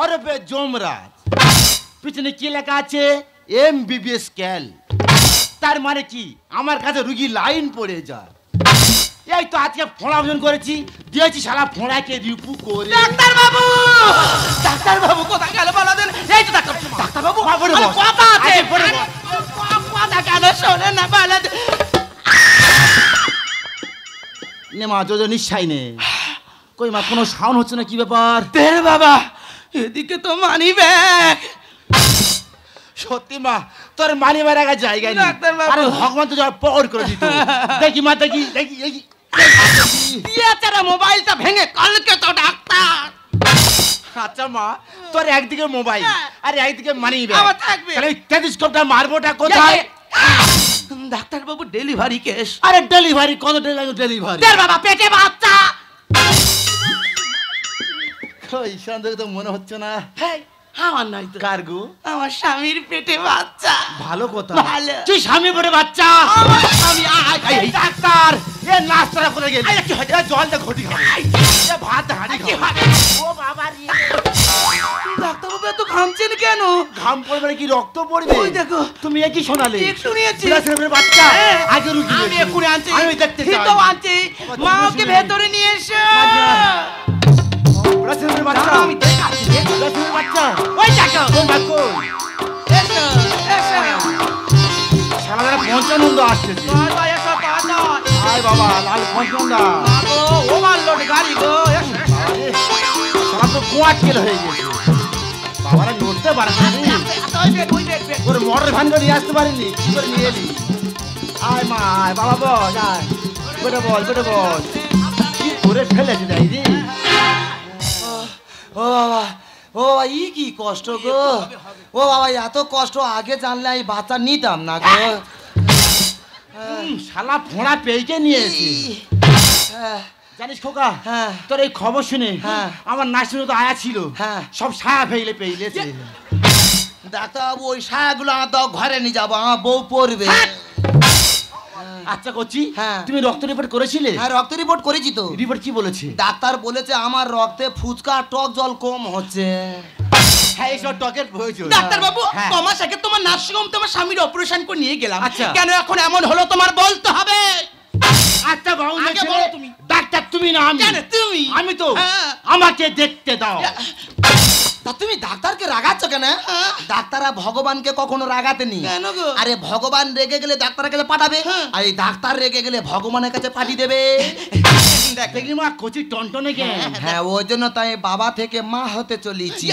অরবে জমরাজ, পিছনে কি লেখা আছে MBBS ক্যাল, তার মানে কি আমার কাছে রুগী লাইন পড়ে যায়। এই তো আজকে ফোঁড়া ভোজন করেছি, দিয়েছি শালা ফোঁড়াকে রিপু করে। ডাক্তার বাবু, ডাক্তার বাবু কোথায় গেল বলো দেন? এই তো ডাক্তার, ডাক্তার বাবু পড়ে বস। কথা আছে, আরে, পড়ে বস। কথা কেন শোনে না বলো দেন? নে মা, জোজো নিশ্চয় নে। কই মা, কোনো সাউন্ড হচ্ছে না, কি ব্যাপার? তেরে বাবা, এদিকে তো মানি ব্যাগ। সত্যি মা তোর মানি মারার জায়গা নেই ডাক্তারবাবু। আরে ভগবান তো যা পকর করে দিত দেখি মা দেখি দেখি দেখি দিয়েছে রে মোবাইলটা ভেঙে কালকে তো ডাক্তার। আচ্ছা মা তোর একদিকে মোবাইল আর একদিকে মানি আমার থাকবে। তাহলে টেলিস্কোপটা মারবোটা কোথায়? ডাক্তার বাবু ডেলিভারি কেস। আরে ডেলিভারি কত ডেলিভারি তোর বাবা পেটে বাচ্চা। ওই সন্দেহ তো মনে হচ্ছে না হেই, আমার নয় তো, কার্গো আমার স্বামীর পেটে বাচ্চা। ভালো কথা ভালো। তুই স্বামী বড় বাচ্চা আমার স্বামী এই ডাক্তার এ নাস্তা করে গেল কি হয় জলটা ঘটি খাবে এ ভাত হাঁড়ি খাবে ও বাবা রে ডাক্তার বাবু এত ঘামছেন কেন? ঘাম পড়বে কি রক্ত পড়বে ওই দেখো। তুমি একই শোনালে ঠিক শুনিয়েছি। বিলাসের বাচ্চা আগে রুগী আমি এক্ষুনি আনছি। আমি দেখতে চাই তো আনছি। মা ওকে ভেতরে নিয়ে এসো। বিলাসের বাচ্চা আমি দেখাচ্ছি। বিলাসের বাচ্চা ওই দেখো। কোন বাক্য এসো, এসো। সারা পঞ্চানন্দ আসছে তাড়াতাড়ি এসো, তাড়াতাড়ি। আয় বাবা লাল পঞ্চানন্দা মা গো, ওভারলোড গাড়ি গো। এসো, এসো। সারা তো কোয়াট কেল হয়ে গেছে বাবারা নড়তে পারে না রে। ওই বেড, ওই বেড, বেড। ওর মোটর ভ্যান করে নিয়ে আসতে পারিনি কি করে নিয়ে এলি আয় মা আয় বাবা বল আয় বেটা বল কি করে ফেলেছে তাই রে ও বাবা ও বাবা ই কি কষ্ট গো ও বাবা এত কষ্ট আগে জানলে এই বাচ্চা নিতাম না গো শালা ফোঁড়া পেয়েকে নিয়ে এসে হ্যাঁ, জানিস খোকা হ্যাঁ। তোর এই খবর শুনে হ্যাঁ। আমার নাচুর তো আয়া ছিল হ্যাঁ। সব ছায়া ফেলে পেয়েছে ডাক্তারবাবু ওই সায়াগুলো আমার দাও ঘরে নিয়ে যাবো আমার বউ পড়বে আচ্ছা করছি হ্যাঁ। তুমি রক্ত রিপোর্ট করেছিলে হ্যাঁ রক্ত রিপোর্ট করেছি তো রিপোর্ট কি বলেছে ডাক্তার বলেছে আমার রক্তে ফুচকা টক জল কম হচ্ছে হ্যাঁ এইসব টকের প্রয়োজন ডাক্তার বাবু, হ্যাঁ। তোমার সাথে তোমার নার্সিংহোম তোমার স্বামীর অপারেশন করে নিয়ে গেলাম। আচ্ছা। কেন এখন এমন হলো তোমার বলতে হবে। আচ্ছা বাবু আগে বলো তুমি। ডাক্তার তুমি না আমি কেন তুমি? আমি তো হ্যাঁ। আমাকে দেখতে দাও তা তুমি ডাক্তারকে রাগাচ্ছ কেন হ্যাঁ। ডাক্তাররা ভগবানকে কখনো রাগাতে নি কেন গো? আরে ভগবান রেগে গেলে ডাক্তারের কাছে পাঠাবে হ্যাঁ। আর এই ডাক্তার রেগে গেলে ভগবানের কাছে পাঠিয়ে দেবে দেখলি মা কচি টনটনে কে হ্যাঁ ওই জন্য তাই বাবা থেকে মা হতে চলেছি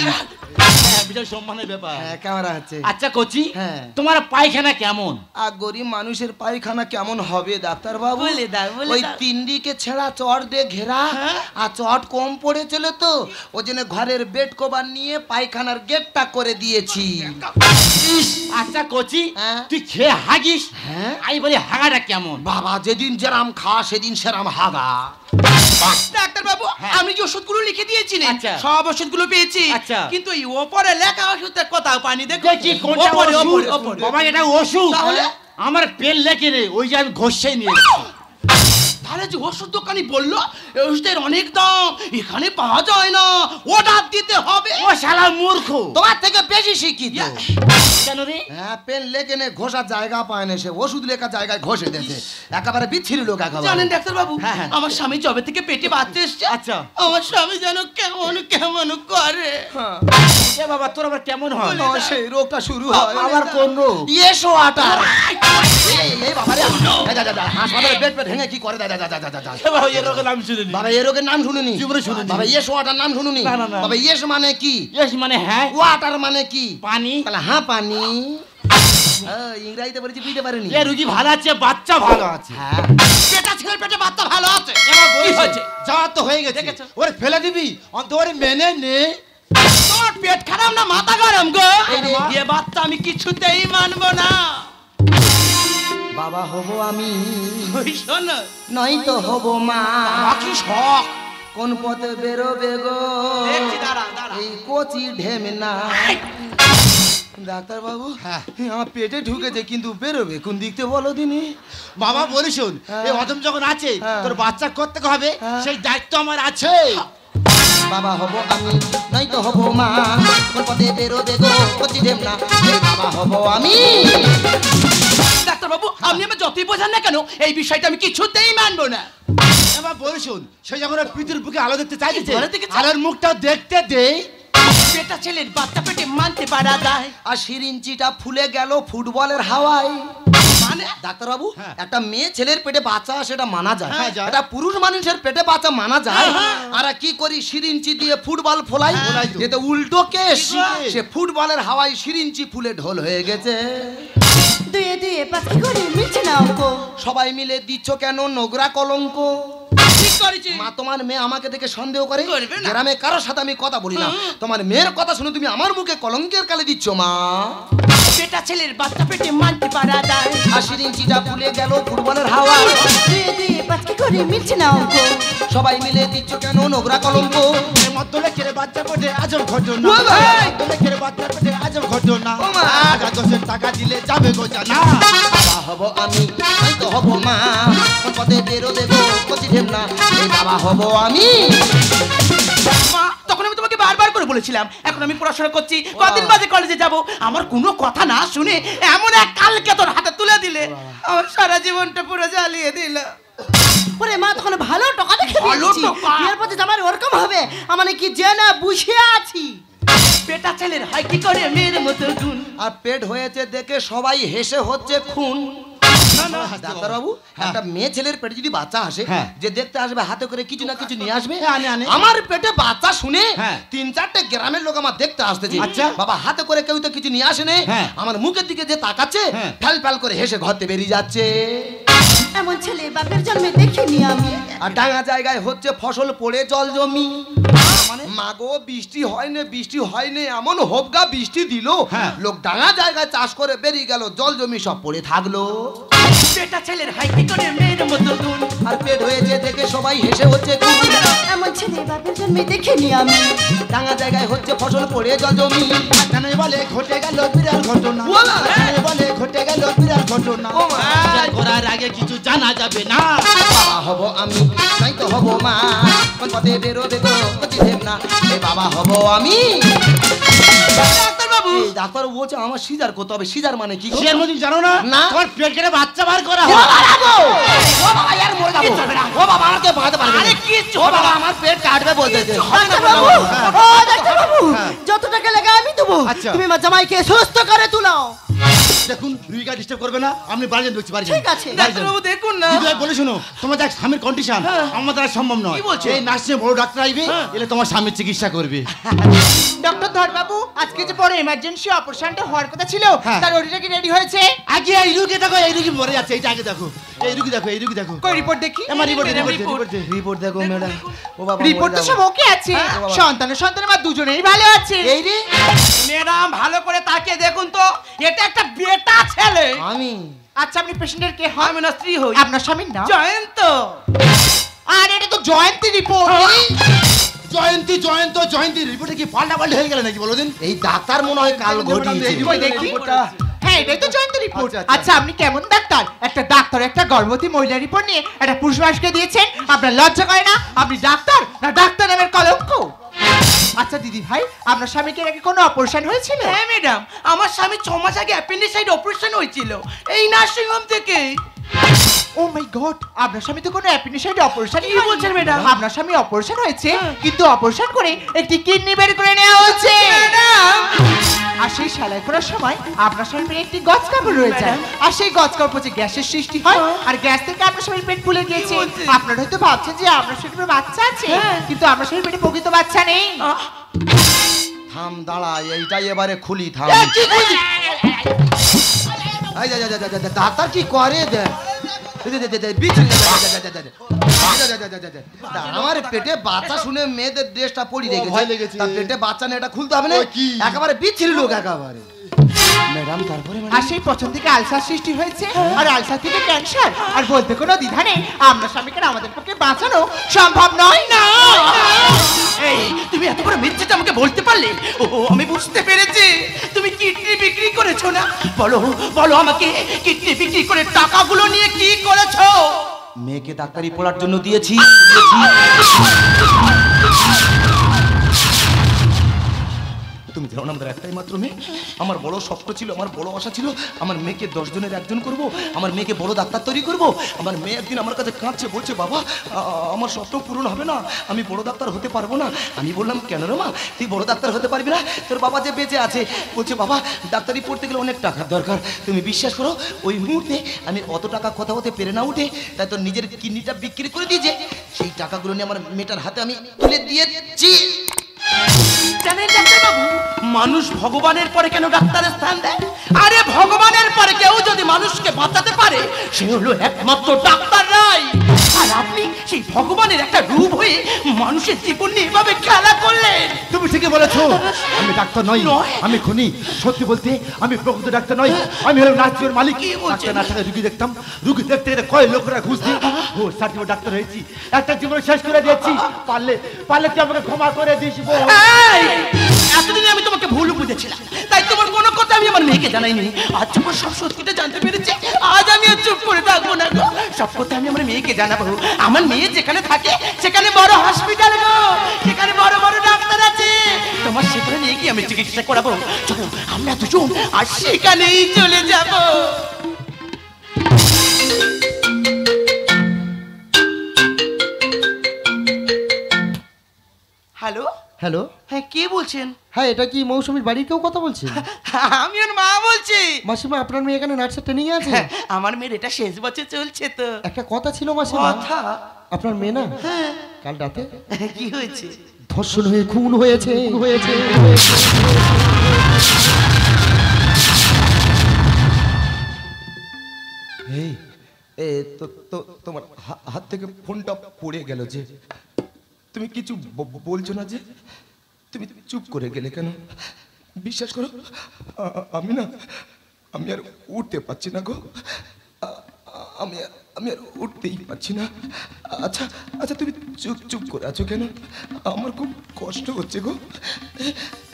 বিশাল সম্মানের ব্যাপার হ্যাঁ কেমন আছে আচ্ছা কচি হ্যাঁ। তোমার পায়খানা কেমন আর গরিব মানুষের পায়খানা কেমন হবে ডাক্তার বাবু বলে দাও, বলে ওই দাও। তিনদিকে ছেঁড়া চট দিয়ে ঘেরা হ্যাঁ। আর চট কম পড়েছিল তো ওই জন্য ঘরের বেড কভার নিয়ে পায়খানার গেটটা করে দিয়েছি আচ্ছা কচি হ্যাঁ। তুই খেয়ে হাগিস হ্যাঁ। আমি বলি হাগাটা কেমন বাবা যেদিন যেরাম খা সেদিন সেরাম হাগা ডাক্তার বাবু, হ্যাঁ। আমি যে ওষুধগুলো লিখে দিয়েছিলেন আচ্ছা। সব ওষুধগুলো পেয়েছি। আচ্ছা। কিন্তু এই ওপরে লেখা ওষুধের কোথাও পানি দেখো। দেখি কোনটা ওপরে, ওষুধ? ওপরে, ওপরে। বাবা এটা ওষুধ তাহলে? আমার পেন লেখে রে ওই যে আমি ঘষে নিয়ে এসেছি। তাহলে যে ওষুধ দোকানি বললো এই ওষুধের অনেক দাম, এখানে পাওয়া যায় না, অর্ডার দিতে হবে। ও শালা মূর্খ তোমার থেকে বেশি শিক্ষিত কেন রে হ্যাঁ পেন লেখে নে ঘষার জায়গা পায় না সে ওষুধ লেখা জায়গায় ঘষে দিয়েছে একেবারে বিচ্ছিরি লোক একেবারে জানেন ডাক্তার বাবু, হ্যাঁ, হ্যাঁ। আমার স্বামী জবে থেকে পেটে বাচ্চা এসছে, আচ্ছা। আমার স্বামী যেন কেমন কেমন করে। এ বাবা তোর আবার কেমন হয় না, সেই রোগটা শুরু হয় আবার কোন রোগ এসো আটার এই বাবা রে যা, যা, যা, হাসপাতালে বেড পেট ভেঙে কি করে যা, যা, যা, যা, যা, যা। এ বাবা এর রোগের নাম শুনিনি বাবা এই রোগের নাম শুনুনি জীবনে শুনিনি। বাবা ইয়েস ওয়াটার নাম শুনুনি না, না, না। বাবা ইয়েস মানে কি ইয়েস মানে হ্যাঁ ওয়াটার মানে কি পানি তাহলে হ্যাঁ পানি ইংরাজিতে বলেছি বুঝতে পারিনি এ রুগী ভালো আছে বাচ্চা ভালো আছে হ্যাঁ পেটা ছেলের পেটে বাচ্চা ভালো আছে। এবার কি বলিস হয়েছে? যাওয়ার তো হয়ে গেছে দেখেছো? ওরে ফেলে দিবি অন্ত ওরে মেনে নে তোমার পেট খারাপ না মাথা গরম গো? এই রে মা। এ বাচ্চা আমি কিছুতেই মানবো না। বাবা হব আমি ওই শোনো, নয় তো হব মা বাকি শখ। কোন পথে বেরোবে গো দেখছি, দাঁড়া, দাঁড়া। এই কচি ঢেমনা ডাক্তার বাবু হ্যাঁ। আমার পেটে ঢুকেছে কিন্তু বেরোবে কোন দিক থেকে বলো দিনি বাবা বলি শোন হ্যাঁ। এই অদম যখন আছে হ্যাঁ। তোর বাচ্চা করতে হবে হ্যাঁ। সেই দায়িত্ব আমার আছে বাবা হব আমি নয় তো হব মা কোন পথে বেরোবে গো কচি ঢেমনা এই বাবা হব আমি ডাক্তার বাবু, আপনি আমার যতই বোঝান না কেন এই বিষয়টা আমি কিছুতেই মানবো না। এবার বলি শোন সে যখন ওর পৃথিবীর বুকে আলো দেখতে চাইছে আলো দেখতে চাই? আলোর মুখটা দেখতে দে পেটা ছেলের বাচ্চা পেটে মানতে পারা যায়। আর সিরিঞ্চিটা ফুলে গেল ফুটবলের হাওয়ায় মানে ডাক্তারবাবু হ্যাঁ। একটা মেয়ে ছেলের পেটে বাচ্চা সেটা মানা যায় হ্যাঁ, যায়। একটা পুরুষ মানুষের পেটে বাচ্চা মানা যায় হ্যাঁ। আর কি করি সিরিঞ্চি দিয়ে ফুটবল ফোলাই ফোলাই তো। যেটা উল্টো কেস কি কেস? সে ফুটবলের হাওয়ায় সিরিঞ্চি ফুলে ঢোল হয়ে গেছে দুয়ে দুয়ে পাঁচ কি করে মিলছে না অঙ্ক সবাই মিলে দিচ্ছ কেন নোংরা কলঙ্ক ঠিক করেছি মা তোমার মেয়ে আমাকে দেখে সন্দেহ করে করবে না। গ্রামে কারোর সাথে আমি কথা বলি না তোমার মেয়ের কথা শুনে তুমি আমার মুখে কলঙ্কের কালি দিচ্ছ মা বেটা ছেলের বাচ্চা পেটে মানতে পারা যায় 80 ইঞ্চিটা ফুলে গেল ফুটবলের হাওয়া দুয়ে দুয়ে পাঁচ কি করে মিলছে না অঙ্ক সবাই মিলে দিচ্ছ কেন নোংরা কলঙ্ক মদ্যলেখের বাচ্চা পেটে আজব ঘটনা ও বাবা! মদ্যলেখের বাচ্চা পেটে আজব ঘটনা ও মা! 1000 টাকা দিলে যাবে গো জানা বাবা হব আমি তাই তো হব মা কোন পথে বেরো দেবো কচি ঢেম না এই বাবা হব আমি মা তখন আমি তোমাকে বারবার করে বলেছিলাম এখন আমি পড়াশোনা করছি কদিন বাদে কলেজে যাব আমার কোনো কথা না শুনে এমন এক কালকে তোর হাতে তুলে দিলে আমার সারা জীবনটা পুরো জ্বালিয়ে দিল ওরে মা তখন ভালো টাকা দেখে ভালো দিয়েছি টাকা? বিয়ের পথে জামাই ওরকম হবে মানে কি জেনে বুঝে আছি বেটা ছেলের হয় কি করে মেয়ের মতো গুণ আর পেট হয়েছে দেখে সবাই হেসে হচ্ছে খুন ডাক্তারবাবু একটা মেয়ে ছেলের পেটে যদি বাচ্চা আসে হ্যাঁ। যে দেখতে আসবে হাতে করে কিছু না কিছু নিয়ে আসবে হ্যাঁ, আনে। আমার পেটে বাচ্চা শুনে হ্যাঁ। 3-4টে গ্রামের লোক আমার দেখতে আসতেছে আচ্ছা। বাবা হাতে করে কেউ তো কিছু নিয়ে আসে না হ্যাঁ। আমার মুখের দিকে যে তাকাচ্ছে হ্যাঁ। ফ্যাল ফ্যাল করে হেসে ঘর থেকে বেরিয়ে যাচ্ছে এমন ছেলে বাপের জন্মে দেখিনি আমি আর ডাঙা জায়গায় হচ্ছে ফসল পড়ে জল জমি মাগো বৃষ্টি হয়নি এমন হোপগা বৃষ্টি দিল হ্যাঁ। লোক ডাঙা জায়গায় চাষ করে বেরিয়ে গেল জল জমি সব পড়ে থাকলো বেটা ছেলের হয় কি করে মেয়ের মতো গুণ আর পেট হয়েছে দেখে সবাই হেসে হচ্ছে খুন। এমন ছেলে বাপের জন্মে দেখিনি আমি ডাঙা জায়গায় হচ্ছে ফসল পড়ে জল জমি জানে বলে ঘটে গেল বিরাট ঘটনা ওলা! জানে বলে ঘটে গেল বিরাট ঘটনা ও মা! বিচার করার আগে কিছু জানা যাবে না বাবা হব আমি নাই তো হব মা কোন পথে বেরোবে গো কচি ঢেম না এ বাবা হব আমি ডাক্তারবাবু এই ডাক্তার বলছে আমার সিজার করতে হবে সিজার মানে কি গো? সে মধ্যে জানো না না। তোমার পেট কেটে বাচ্চা বার করা ও হয় বাবা গো! ও বাবা আর মরে যাবো ও বাবা আমাকে বাঁচাতে পারবে আরে না। কিচ্ছু ও বাবা আমার পেট কাটবে বলতেছে ডাক্তারবাবু ও ডাক্তারবাবু যত টাকা লাগে আমি দেবো আচ্ছা। তুমি আমার জামাইকে সুস্থ করে তুলো দেখুন রুইকা ডিস্টার্ব করবে না আপনি বাড়ি যান দেখছি বাড়ি ঠিক আছে। ডাক্তারবাবু দেখুন না দিদি ভাই বলে শোনো তোমার দেখ স্বামীর কন্ডিশন আমার দ্বারা সম্ভব নয় কি বলছো? এই নার্সিং বড় ডাক্তার আইবে এলে তোমার স্বামীর চিকিৎসা করবে ডক্টর ধরবাবু আজকে যে বড় এমার্জেন্সি অপারেশনটা হওয়ার কথা ছিল হ্যাঁ। তার ওটিটা কি রেডি হয়েছে আগে এই রুগী দেখো এই রুগী মরে যাচ্ছে এইটা আগে দেখো এই রুগী দেখো কই রিপোর্ট দেখি আমার রিপোর্ট রিপোর্ট দেখো ম্যাডাম ও বাবা রিপোর্ট তো মরে সব যাবো। ওকে আছে ও বাবা। সন্তান মা দুজনেই ভালো আছে এই রে ম্যাডাম ভালো করে তাকিয়ে দেখুন তো এটা একটা বেটা ছেলে আমি আচ্ছা আপনি পেশেন্টের কে হন আমি না স্ত্রী হই আপনার স্বামীর নাম জয়ন্ত আর এটা তো জয়ন্তী রিপোর্ট জয়ন্তী রিপোর্টে কি পাল্টা হয়ে গেল নাকি বলো দিন এই ডাক্তার মনে হয় কাল ঘটিয়েছে কই দেখি হ্যাঁ এটাই তো জয়ন্তী রিপোর্ট আচ্ছা, আচ্ছা। আচ্ছা আপনি কেমন ডাক্তার একটা ডাক্তার একটা গর্ভবতী মহিলা রিপোর্ট নিয়ে একটা পুরুষ মানুষকে দিয়েছেন আপনার লজ্জা করে না আপনি ডাক্তার না ডাক্তার নামের কলঙ্ক আচ্ছা দিদি ভাই আপনার স্বামীকে নাকি কোনো অপারেশন হয়েছিল হ্যাঁ ম্যাডাম আমার স্বামী 6 মাস আগে অ্যাপেন্ডিসাইড অপারেশন হয়েছিল এই নার্সিং হোম থেকে ও মাই গড আপনার স্বামী তো কোনো অ্যাপেন্ডিসাইড অপারেশন কি বলছেন, ম্যাডাম? আপনার স্বামী অপারেশন হয়েছে কিন্তু অপারেশন করে একটি কিডনি বের করে নেওয়া হচ্ছে আর সেই সেলাই করার সময় আপনার শরীরে একটি গজ কাপড় রয়ে যায় আর সেই গজ কাপড় যে গ্যাসের সৃষ্টি হয় আর গ্যাস থেকে আপনার শরীর পেট ফুলে গিয়েছে বলছেন? আপনারা হয়তো ভাবছেন যে আপনার শরীরে বাচ্চা আছে কিন্তু আপনার শরীর পেটে প্রকৃত বাচ্চা নেই থাম দাঁড়া এইটাই এবারে খুলি থাম এই যা, যা, যা, যা, যা, যা, ডাক্তার কি করে দে আমার পেটে বাচ্চা শুনে মেয়েদের ড্রেসটা পরি ভয় রেখেছে লেগেছে। তার পেটে বাচ্চা নেই এটা খুলতে হবে না ও কি? একেবারে বিচ্ছিরি লোক একেবারে ম্যাডাম তারপরে আর সেই পছন্দ থেকে আলসার সৃষ্টি হয়েছে আর আলসার থেকে ক্যান্সার আর বলতে কোনো দ্বিধা নেই আপনার স্বামীকে আমাদের পক্ষে বাঁচানো সম্ভব নয় না এই তুমি এত বড় মিথ্যেটা আমাকে বলতে পারলে ও আমি বুঝতে পেরেছি তুমি কিডনি বিক্রি করেছো না বলো বলো আমাকে কিডনি বিক্রি করে টাকাগুলো নিয়ে কি করেছো মেয়েকে ডাক্তারি পড়ার জন্য দিয়েছি তুমি ধরুন আমাদের একটাই মাত্র মেয়ে, আমার বড় স্বপ্ন ছিল, আমার বড় আশা ছিল আমার মেয়েকে 10 জনের একজন করব, আমার মেয়েকে বড় ডাক্তার তৈরি করব। আমার মেয়ে একদিন আমার কাছে কাঁদছে, বলছে বাবা আমার স্বপ্ন পূরণ হবে না, আমি বড় ডাক্তার হতে পারবো না। আমি বললাম কেন রে মা, তুই বড় ডাক্তার হতে পারবি না? তোর বাবা যে বেঁচে আছে, বলছে বাবা ডাক্তারি পড়তে গেলে অনেক টাকার দরকার। তুমি বিশ্বাস করো ওই মুহূর্তে আমি অত টাকা কথা হতে পেরে না উঠে তাই তোর নিজের কিডনিটা বিক্রি করে দিয়েছে, সেই টাকাগুলো নিয়ে আমার মেয়েটার হাতে আমি তুলে দিয়েছি। জানেন ডাক্তারবাবু, মানুষ ভগবানের পরে কেন ডাক্তারের স্থান দেয়? আরে ভগবানের পরে কেউ যদি মানুষকে বাঁচাতে পারে সে হলো একমাত্র ডাক্তার রাই। আর আপনি সেই ভগবানের একটা রূপ হয়ে মানুষের জীবন নিয়ে এভাবে খেলা করলেন। তুমি ঠিকই বলেছো, আমি ডাক্তার নই, নয়? আমি খুনি। সত্যি বলতে আমি প্রকৃত ডাক্তার নই, আমি হলাম নার্সিংয়ের মালিক। কি বলছেন? ডাক্তার না থাকলে রুগী দেখতাম, রুগী দেখতে গেলে কয় লোকরা ঘুষ দিই। ও সার্টিফিকেট ডাক্তার হয়েছি, একটা জীবন শেষ করে দিয়েছি। পারলে পারলে তুই আমাকে ক্ষমা করে দিস। এই, এতদিনে আমি তোমাকে ভুল বুঝেছিলাম, তাই তোমার কোনো কথা আমি আমার মেয়েকে জানাইনি। আজ যখন সব সত্যিটা জানতে পেরেছি, আজ আমি আর চুপ করে থাকবো না গো। সব কথা আমি আমার মেয়েকে জানাবো। আমার মেয়ে যেখানে থাকে সেখানে বড় হসপিটাল গো, সেখানে বড় বড় ডাক্তার আছে, তোমার সেখানে নিয়ে গিয়ে আমি চিকিৎসা করাবো। চলো আমরা দুজন আর সেখানেই চলে যাবো। হ্যালো হ্যালো, হ্যাঁ কে বলছেন? হ্যাঁ এটা কি মৌসুমীর বাড়ির কেউ কথা বলছে? আমি ওর মা বলছি। মাসিমা আপনার মেয়ে এখানে নার্সের ট্রেনিং আছে? হ্যাঁ, আমার মেয়ের এটা শেষ বছর চলছে তো। একটা কথা ছিল মাসিমা, কথা? আপনার মেয়ে না কাল রাতে কি হয়েছে? ধর্ষণ হয়ে খুন হয়েছে। এই এ তো তো তোমার হাত থেকে ফোনটা পড়ে গেল যে, তুমি কিছু বলছো না যে? তুমি চুপ করে গেলে কেন? বিশ্বাস করো আমি আর উঠতে পারছি না গো, আমি আর উঠতেই পারছি না। আচ্ছা আচ্ছা তুমি চুপ করে আছো কেন? আমার খুব কষ্ট হচ্ছে গো।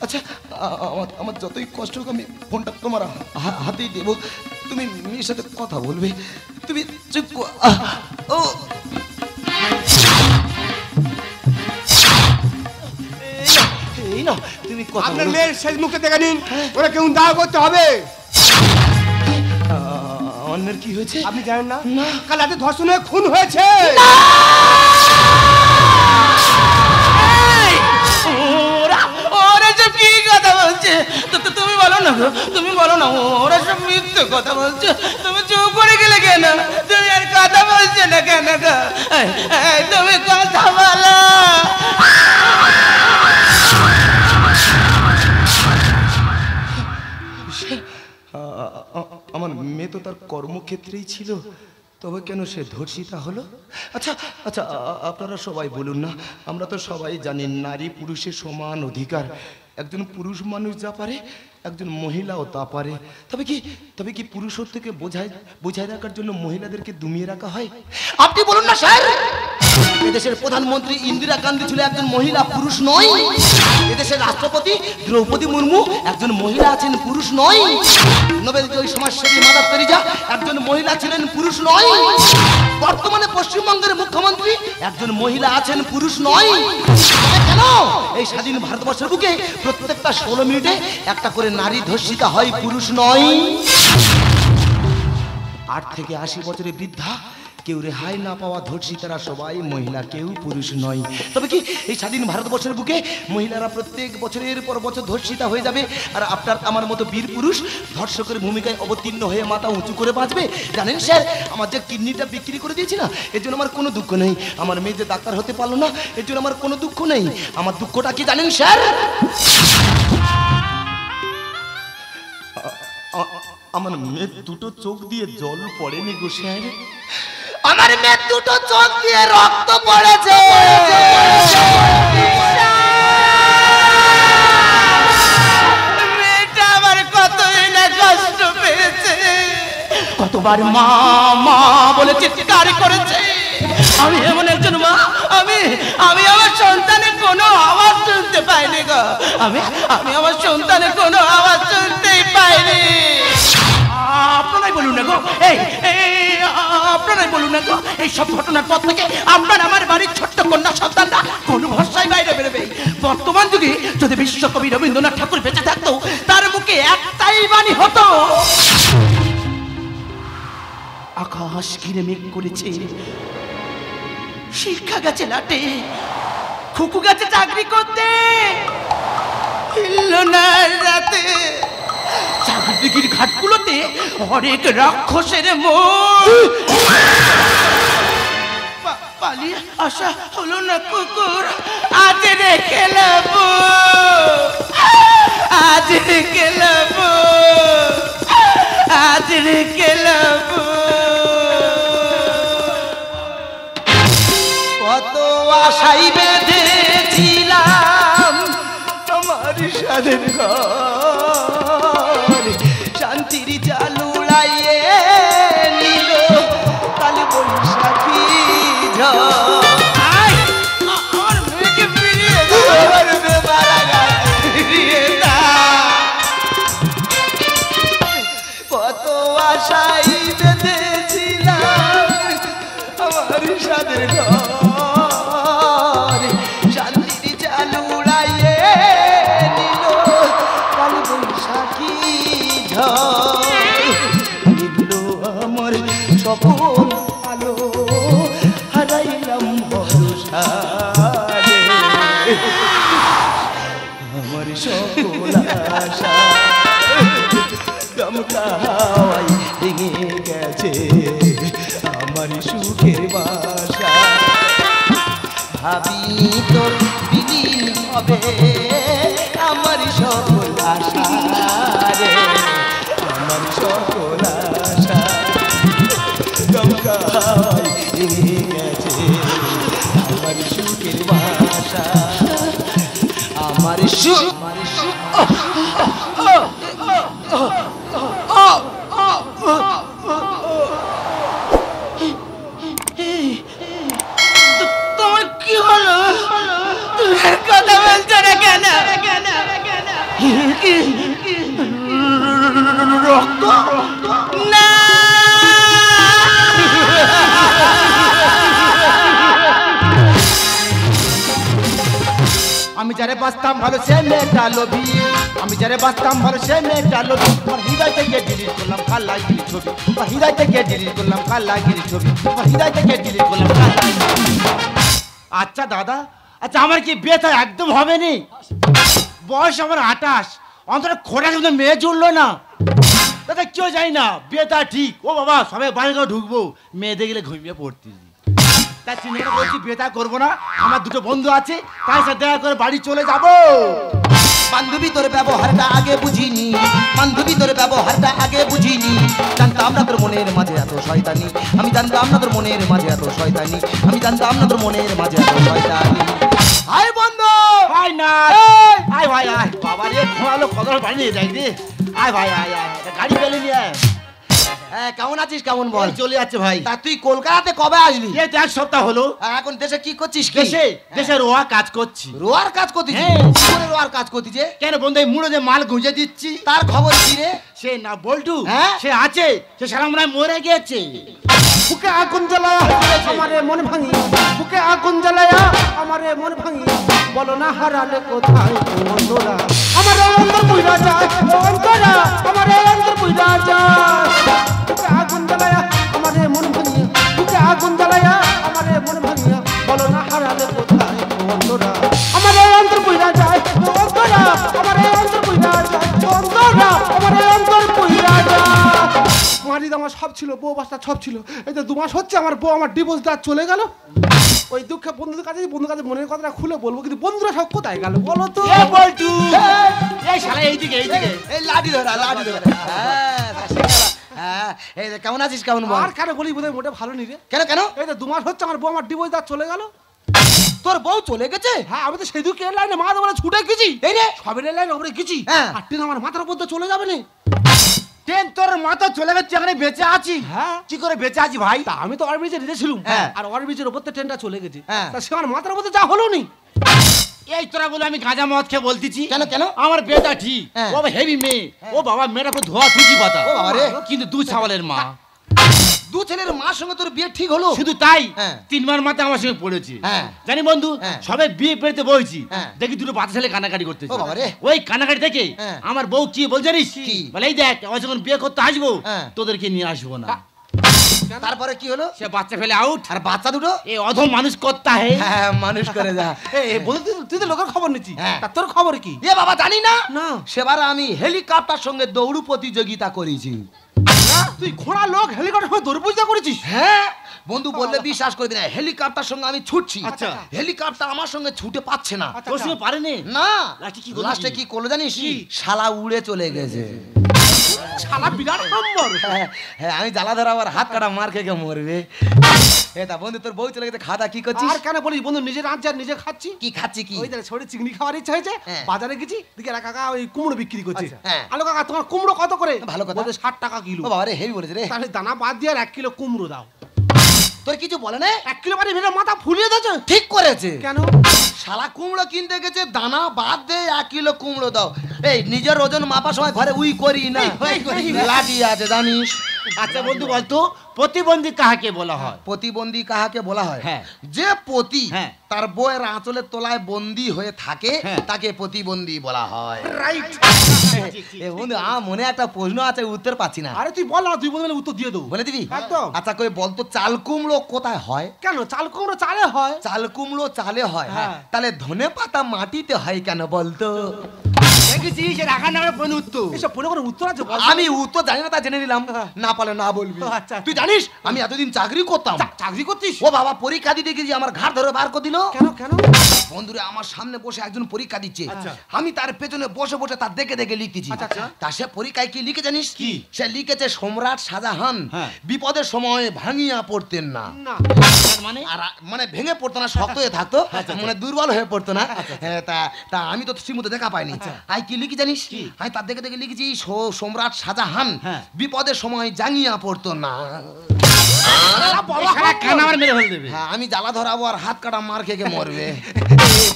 আচ্ছা আমার যতই কষ্ট হোক আমি ফোনটা তোমার হাতেই দেবো, তুমি মেয়ের সাথে কথা বলবে। তুমি চুপ ও এই না, তুমি কথা আপনার বলো। মেয়ের শেষ মুখে দেখে নিন, ওরা কেউ দাঁড় করতে হবে। আমার মেয়ের কি হয়েছে আপনি জানেন না? কাল রাতে ধর্ষণ হয়ে খুন হয়েছে। ওরা সব কি কথা বলছে? তুমি বলো না গো, তুমি বলো না, ওরা সব মিথ্যে কথা বলছে। তুমি চুপ করে গেলে কেন? তুমি আর কথা বলছো না কেন গো? তুমি কথা বলো। আমার মেয়ে তো তার কর্মক্ষেত্রেই ছিল, তবে কেন সে ধর্ষিতা হলো? আচ্ছা আচ্ছা আপনারা সবাই বলুন না, আমরা তো সবাই জানি নারী পুরুষের সমান অধিকার। একজন পুরুষ মানুষ যা পারে একজন মহিলাও তা পারে। তবে কি পুরুষত্বকে বোঝায় রাখার জন্য মহিলাদেরকে দমিয়ে রাখা হয়? আপনি বলুন না স্যার, এদেশের প্রধানমন্ত্রী ইন্দিরা গান্ধী ছিল একজন মহিলা, পুরুষ নয়। এদেশের রাষ্ট্রপতি দ্রৌপদী মুর্মু একজন মহিলা আছেন, পুরুষ নয়। নোবেল জয়ী সমাজসেবী মাদার তেরেসা একজন মহিলা ছিলেন, পুরুষ নয়। বর্তমানে পশ্চিমবঙ্গের মুখ্যমন্ত্রী একজন মহিলা আছেন, পুরুষ নয়। কেন এই স্বাধীন ভারতবর্ষের বুকে প্রত্যেকটা 16 মিনিটে একটা করে নারী ধর্ষিতা হয়, পুরুষ নয়? 8 থেকে 80 বছরের বৃদ্ধা, কেউ রেহাই না পাওয়া ধর্ষিতারা সবাই মহিলা, কেউ পুরুষ নয়। তবে কি এই স্বাধীন ভারতবর্ষের বুকে মহিলারা প্রত্যেক বছরের পর বছর ধর্ষিতা হয়ে যাবে, আর আপনার আমার মতো বীর পুরুষ ধর্ষকের ভূমিকায় অবতীর্ণ হয়ে মাথা উঁচু করে বাঁচবে? জানেন স্যার, আমার যে কিডনিটা বিক্রি করে দিয়েছি না, এর জন্য আমার কোনো দুঃখ নেই। আমার মেয়ে যে ডাক্তার হতে পারলো না, এর জন্য আমার কোনো দুঃখ নেই। আমার দুঃখটা কি জানেন স্যার? আমার মেয়ের দুটো চোখ দিয়ে জল পড়েনি গো স্যার, আমার মেয়ের দুটো চোখ দিয়ে রক্ত পড়েছে। মেয়েটা আমার কতই না কষ্ট পেয়েছে, কতবার মা মা বলে চিৎকার করেছে। আমি এমন একজন মা, আমি আমার সন্তানের কোনো আওয়াজ শুনতে পাইনি গো। আমি আমার সন্তানের কোনো আওয়াজ শুনতেই পাইনি। আপনারাই বলুন না গো, আপনারাই বলুন না গো, এই সব ঘটনার পর থেকে আপনার আমার বাড়ির ছোট্ট কন্যা সন্তানরা কোনো ভরসায় বাইরে বেরোবে। বর্তমান যুগে যদি বিশ্বকবি রবীন্দ্রনাথ ঠাকুর বেঁচে থাকতো তার মুখে একটাই বাণী হতো, আকাশ ঘিরে মেঘ করেছে, শিক্ষা গেছে লাটে, খুকু গেছে চাকরি করতে, রাতে চাকরির ঘাটগুলোতে অনেক রাক্ষসের পালিয়ে আসা হলো না কুকুর, আজ রেখে লাবো, আজ রেখে লাবো, আজ রেখে লাবো। কত আশাই বেঁধেছিলাম আমার স্বাদের ঘর, শান্তির জাল উড়াইয়ে নিল কাল বৈশাখী ঝড়। আমার মেয়েকে ফিরিয়ে কত আশাই বেঁধেছিলাম আমার স্বাদের ঘর, শান্তির জাল উড়াইয়ে নিল কাল বৈশাখী ঝড়। নিল আমার সকল আলো, হারাইলাম ভরসা রে, আমার সকল আশা দমকা হাওয়ায় ভেঙে গেছে আমার সুখের বাসা। ভাবিনি তোর বিলীন হবে আমার সকল আশা রে, আমার সকল আশা দমকা হাওয়ায় ভেঙে গেছে আমার সুখের বাসা। আমার তোমার কি হলো? কথা বলছো না কেন? রক্ত না, আমি যারে বাঁচতাম ভালো সে মেয়েটা লোভী, আমি যারে বাঁচতাম ভালো সে মেয়েটা লোভী। আমার হৃদয় থেকে ডিলিট করলাম কালাগিরি ছবি, আমার হৃদয় থেকে ডিলিট করলাম কালাগিরি ছবি, আমার হৃদয় থেকে ডিলিট করলাম কালাগিরি। আচ্ছা দাদা, আচ্ছা আমার কি বিয়ে তো একদম হবে নি, বয়স আমার 28, অন্তত খোঁড়া কিন্তু মেয়ে জুড়লো না দাদা, কেউ যাই না বিয়েটা ঠিক। ও বাবা সবাই বাড়ি করে ঢুকবো, মেয়ে দেখলে ঘুমিয়ে পড়তি, তাই চিন্তা করছি বিয়েটা করবো না। আমার দুটো বন্ধু আছে, তাই সাথে দেখা করে বাড়ি চলে যাবো। বান্ধবী তোর ব্যবহারটা আগে বুঝিনি, বান্ধবী তোর ব্যবহারটা আগে বুঝিনি, জানতাম না তোর মনের মাঝে এত শয়তানি, আমি জানতাম না তোর মনের মাঝে এত শয়তানি, আমি জানতাম না তোর মনের মাঝে এত শয়তানি। আয় বন্ধু, আয় না, আয় ভাই আয়, বাবা রে খোঁড়ালো কদর বাড়ি নিয়ে যাই রে, আয় ভাই আয় আয়, গাড়ি পেলে নিয়ে আয়। হ্যাঁ কেমন আছিস, কেমন বল? চলে যাচ্ছে ভাই। তা তুই কলকাতাতে কবে আসবি? এই তো 1 সপ্তাহ হলো। আর এখন দেশে কি করছিস? কি দেশে দেশে রোয়া কাজ করছি। রোয়ার কাজ করতিস? হ্যাঁ। কি করে রোয়ার কাজ করতিস? কেন বন্ধু এই মুড়ো যে মাল গুঁজে দিচ্ছি, তার খবর কি রে? সে না বল্টু, হ্যাঁ? সে আছে, সে সারা মনে হয় মরে গেছে। বুকে আগুন জ্বালায়া আমারে মন ভাঙি, বুকে আগুন জ্বালায়া আমারে মন ভাঙি, বলো না হারালে কোথায় বন্ধুরা, আমারে অন্তর পুইরা যায় অন্তরা, আমারে অন্তর পুইরা যায়। বুকে আগুন জ্বালায়া আমারে মন ভাঙিয়া, বুকে আগুন জ্বালায়া আমারে মন ভাঙিয়া, বলো না হারালে কোথায় বন্ধুরা, আমারে অন্তর পুইরা যায় অন্তরা, আমারে অন্তর পুইরা যায় অন্তরা, আমারে অন্তর পুইরা যায়। মারিদ আমার সব ছিল, বউ বাচ্চা সব ছিল, এই তো 2 মাস হচ্ছে আমার বউ আমার ডিভোর্স দেওয়া চলে গেল। ওই দুঃখে বন্ধুদের কাছে মনের কথাটা খুলে বলবো, কিন্তু বন্ধুরা সব কোথায় গেল বলো তো? এই শালা এইদিকে এইদিকে, এই লাঠি ধরা, লাঠি ধরা। হ্যাঁ এই যে কেমন আছিস, কেমন বল? আর কেন বলি বোধহয় মোটে ভালো নি রে। কেন কেন? এই তো 2 মাস হচ্ছে আমার বউ আমার ডিভোর্স দেওয়া চলে গেল। তোর বউ চলে গেছে? হ্যাঁ আমি তো সেদিকে লাইনে মা দেবো ছুটে গেছি, এই রে সবের লাইনে ওপরে গেছি, হ্যাঁ। আর ট্রেন আমার মাথার উপর তো চলে যাবে না। ট্রেন তোর মাথা চলে গেছে, এখানে বেঁচে আছি। হ্যাঁ কি করে বেঁচে আছি ভাই? তা আমি তো ওভারব্রিজে রেখেছিলাম, হ্যাঁ। আর ওভারব্রিজের উপর তো ট্রেনটা চলে গেছে, হ্যাঁ। তা সে আমার মাথার উপর যা হলো নি। এই তোরা বলে আমি গাঁজা মদ খেয়ে বলতেছি কেন কেন? আমার বিয়েটা ঠিক, হ্যাঁ। ও হেভি মেয়ে, ও বাবা মেয়েটা খুব ধোয়া তুজি পাতা, ও বাবা রে। কিন্তু 2 ছাওয়ালের মা। দু ছেলের মার সঙ্গে তোর বিয়ে ঠিক হলো? শুধু তাই হ্যাঁ। 3 বার মাথা আমার সঙ্গে পড়েছে। হ্যাঁ। জানি বন্ধু, হ্যাঁ। সবাই বিয়ে পেতে বলছি, হ্যাঁ। দেখি দুটো বাচ্চা ছেলে কানাকাটি করতেছে। ও বাবা রে। ওই কানাকাটি দেখে হ্যাঁ। আমার বউ কি বল জানিস? কি? বলে এই দেখ, আমার যখন বিয়ে করতে আসবো হ্যাঁ। তোদেরকে নিয়ে আসবো না। তারপরে কি হলো? সে বাচ্চা ফেলে আউট। আর বাচ্চা দুটো? এই অধম মানুষ করতা হে। হ্যাঁ, মানুষ করে যা। বন্ধু তুই তো লোকের খবর নিচ্ছি, হ্যাঁ। তা তোর খবর কি? এ বাবা জানি না। না। সেবার আমি হেলিকপ্টার সঙ্গে দৌড় প্রতিযোগিতা করেছি। তুই ঘোড়া লোক হেলিকপ্টার হয়ে দৌড় প্রতিযোগিতা করেছিস? হ্যাঁ বন্ধু, বললে বিশ্বাস করবি না, হেলিকপ্টার সঙ্গে আমি ছুটছি। আচ্ছা। হেলিকপ্টার আমার সঙ্গে ছুটে পাচ্ছে না। তোর সঙ্গে পারেনি? না, লাস্টে কি করলো? লাস্টে কি করলো জানিস? কি? শালা উড়ে চলে গেছে। শালা বিরাট নম্বর। হ্যাঁ, হ্যাঁ, আমি জ্বালা ধরা আবার হাত কাটা মার খেয়ে মরবে। এটা বন্ধু, তোর বউ চলে গেছে, খাওয়া কি করছিস? আর কেন বলিস বন্ধু, নিজে রাঁধছি আর নিজে খাচ্ছি। কি খাচ্ছি কি? ওই দেখ ছোট চিংড়ি খাওয়ার ইচ্ছা হয়েছে, হ্যাঁ। বাজারে গেছি, দিকে কাকা ওই কুমড়ো বিক্রি করছে। হ্যাঁ। আলো কাকা তোমার কুমড়ো কত করে? ভালো কথা। বলছে 60 টাকা কিলো। ও বাবা রে, হেভি বলেছে রে। তাহলে দানা বাদ দিয়ে আর 1 কিলো কুমড়ো দাও। তোর কিছু বলে না? 1 কিলো বাড়ি ভেঙে মাথা ফুলিয়ে দিয়েছে। ঠিক করেছে। কেন? শালা কুমড়ো কিনতে গেছে, দানা বাদ দে 1 কিলো কুমড়ো দাও। এই নিজের ওজন মাপার সময় ঘরে উই করি না, লাঠি আছে জানিস। আচ্ছা বন্ধু বলতো, প্রতিবন্ধী কাহাকে বলা হয়? প্রতিবন্ধী কাহাকে বলা হয়? হ্যাঁ। যে পতি হ্যাঁ। তার বউয়ের আঁচলের তলায় বন্দী হয়ে থাকে, হ্যাঁ। তাকে প্রতিবন্ধী বলা হয়। রাইট। এ বন্ধু, আমার মনে একটা প্রশ্ন আছে, উত্তর পাচ্ছি না। আরে তুই বল না, তুই বললে উত্তর দিয়ে দেবো। বলে দিবি? একদম। আচ্ছা কই বলতো, চাল কুমড়ো কোথায় হয়? কেন চাল কুমড়ো চালে হয়? চাল কুমড়ো চালে হয়, হ্যাঁ। তাহলে ধনে পাতা মাটিতে হয় কেন বলতো? দেখেছিস এর আগার নামে কোন উত্তর? এসব পড়ে কোনো উত্তর আছে বল? আমি উত্তর জানি না, তা জেনে নিলাম। না পারলে না বলবি। আচ্ছা। তুই জানিস আমি এতদিন চাকরি করতাম। চাকরি করতিস? ও বাবা, পরীক্ষা দিতে গিয়ে আমার ঘাট ধরে বার করে দিল। কেন কেন? বন্ধুরা আমার সামনে বসে একজন পরীক্ষা দিচ্ছে, আচ্ছা। আমি তার পেছনে বসে বসে তার দেখে দেখে লিখতেছি। আচ্ছা, আচ্ছা। তা সে পরীক্ষায় কি লিখে জানিস? কি? সে লিখেছে সম্রাট শাহজাহান হ্যাঁ। বিপদের সময় ভাঙিয়া পড়তেন না। না মানে আর মানে ভেঙে পড়তো না, শক্ত হয়ে থাকতো, মানে দুর্বল হয়ে পড়তো না। হ্যাঁ, তা আমি তো ঠিক মতো দেখা পাইনি। তাই কি লিখি জানিস? আমি তার দেখে দেখে লিখেছি সম্রাট শাহজাহান হ্যাঁ। বিপদের সময় জাঙিয়া পড়তো না। কানামার মেরে ফেল দেবে। হ্যাঁ, আমি জ্বালা ধরাবো আর হাত কাটা মার খেয়ে মরবে।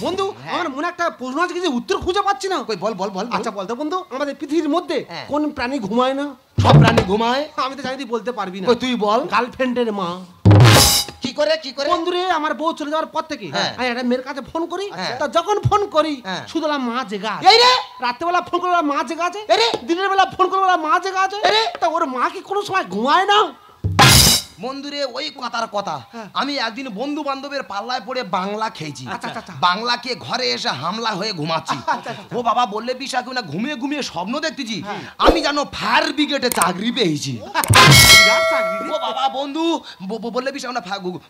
বন্ধু আমার মনে একটা প্রশ্ন আছে, কিছু উত্তর খুঁজে পাচ্ছি না। কই বল বল বল। আচ্ছা বলতো বন্ধু, আমাদের পৃথিবীর মধ্যে হ্যাঁ। কোন প্রাণী ঘুমায় না? সব প্রাণী ঘুমায়। আমি তো জানি তুই বলতে পারবি না। কই তুই বল। গার্লফ্রেন্ডের মা। কি করে কি করে? বন্ধুরে আমার বউ চলে যাওয়ার পর থেকে হ্যাঁ। আমি একটা মেয়ের কাছে ফোন করি, হ্যাঁ। তা যখন ফোন করি হ্যাঁ। শুধু ওরা মা জেগা আছে। এই রে, রাত্রেবেলা ফোন করে ওরা মা জেগা আছে, এই রে। দিনের বেলা ফোন করে ওরা মা জেগা আছে। তা ওর মা কি কোনো সময় ঘুমায় না? বন্ধুরে ওই কথার কথা। হ্যাঁ। আমি একদিন বন্ধু বান্ধবের পাল্লায় পড়ে বাংলা খেয়েছি। আচ্ছা, আচ্ছা। বাংলা খেয়ে ঘরে এসে হামলা হয়ে ঘুমাচ্ছি। ও বাবা, বললে বিশ্বাস করি না, ঘুমিয়ে ঘুমিয়ে স্বপ্ন দেখতেছি আমি জানো ফায়ার ব্রিগেডে চাকরি পেয়েছি। বিরাট চাকরি রে। ও বাবা বন্ধু, বললে বিশ্বাস না,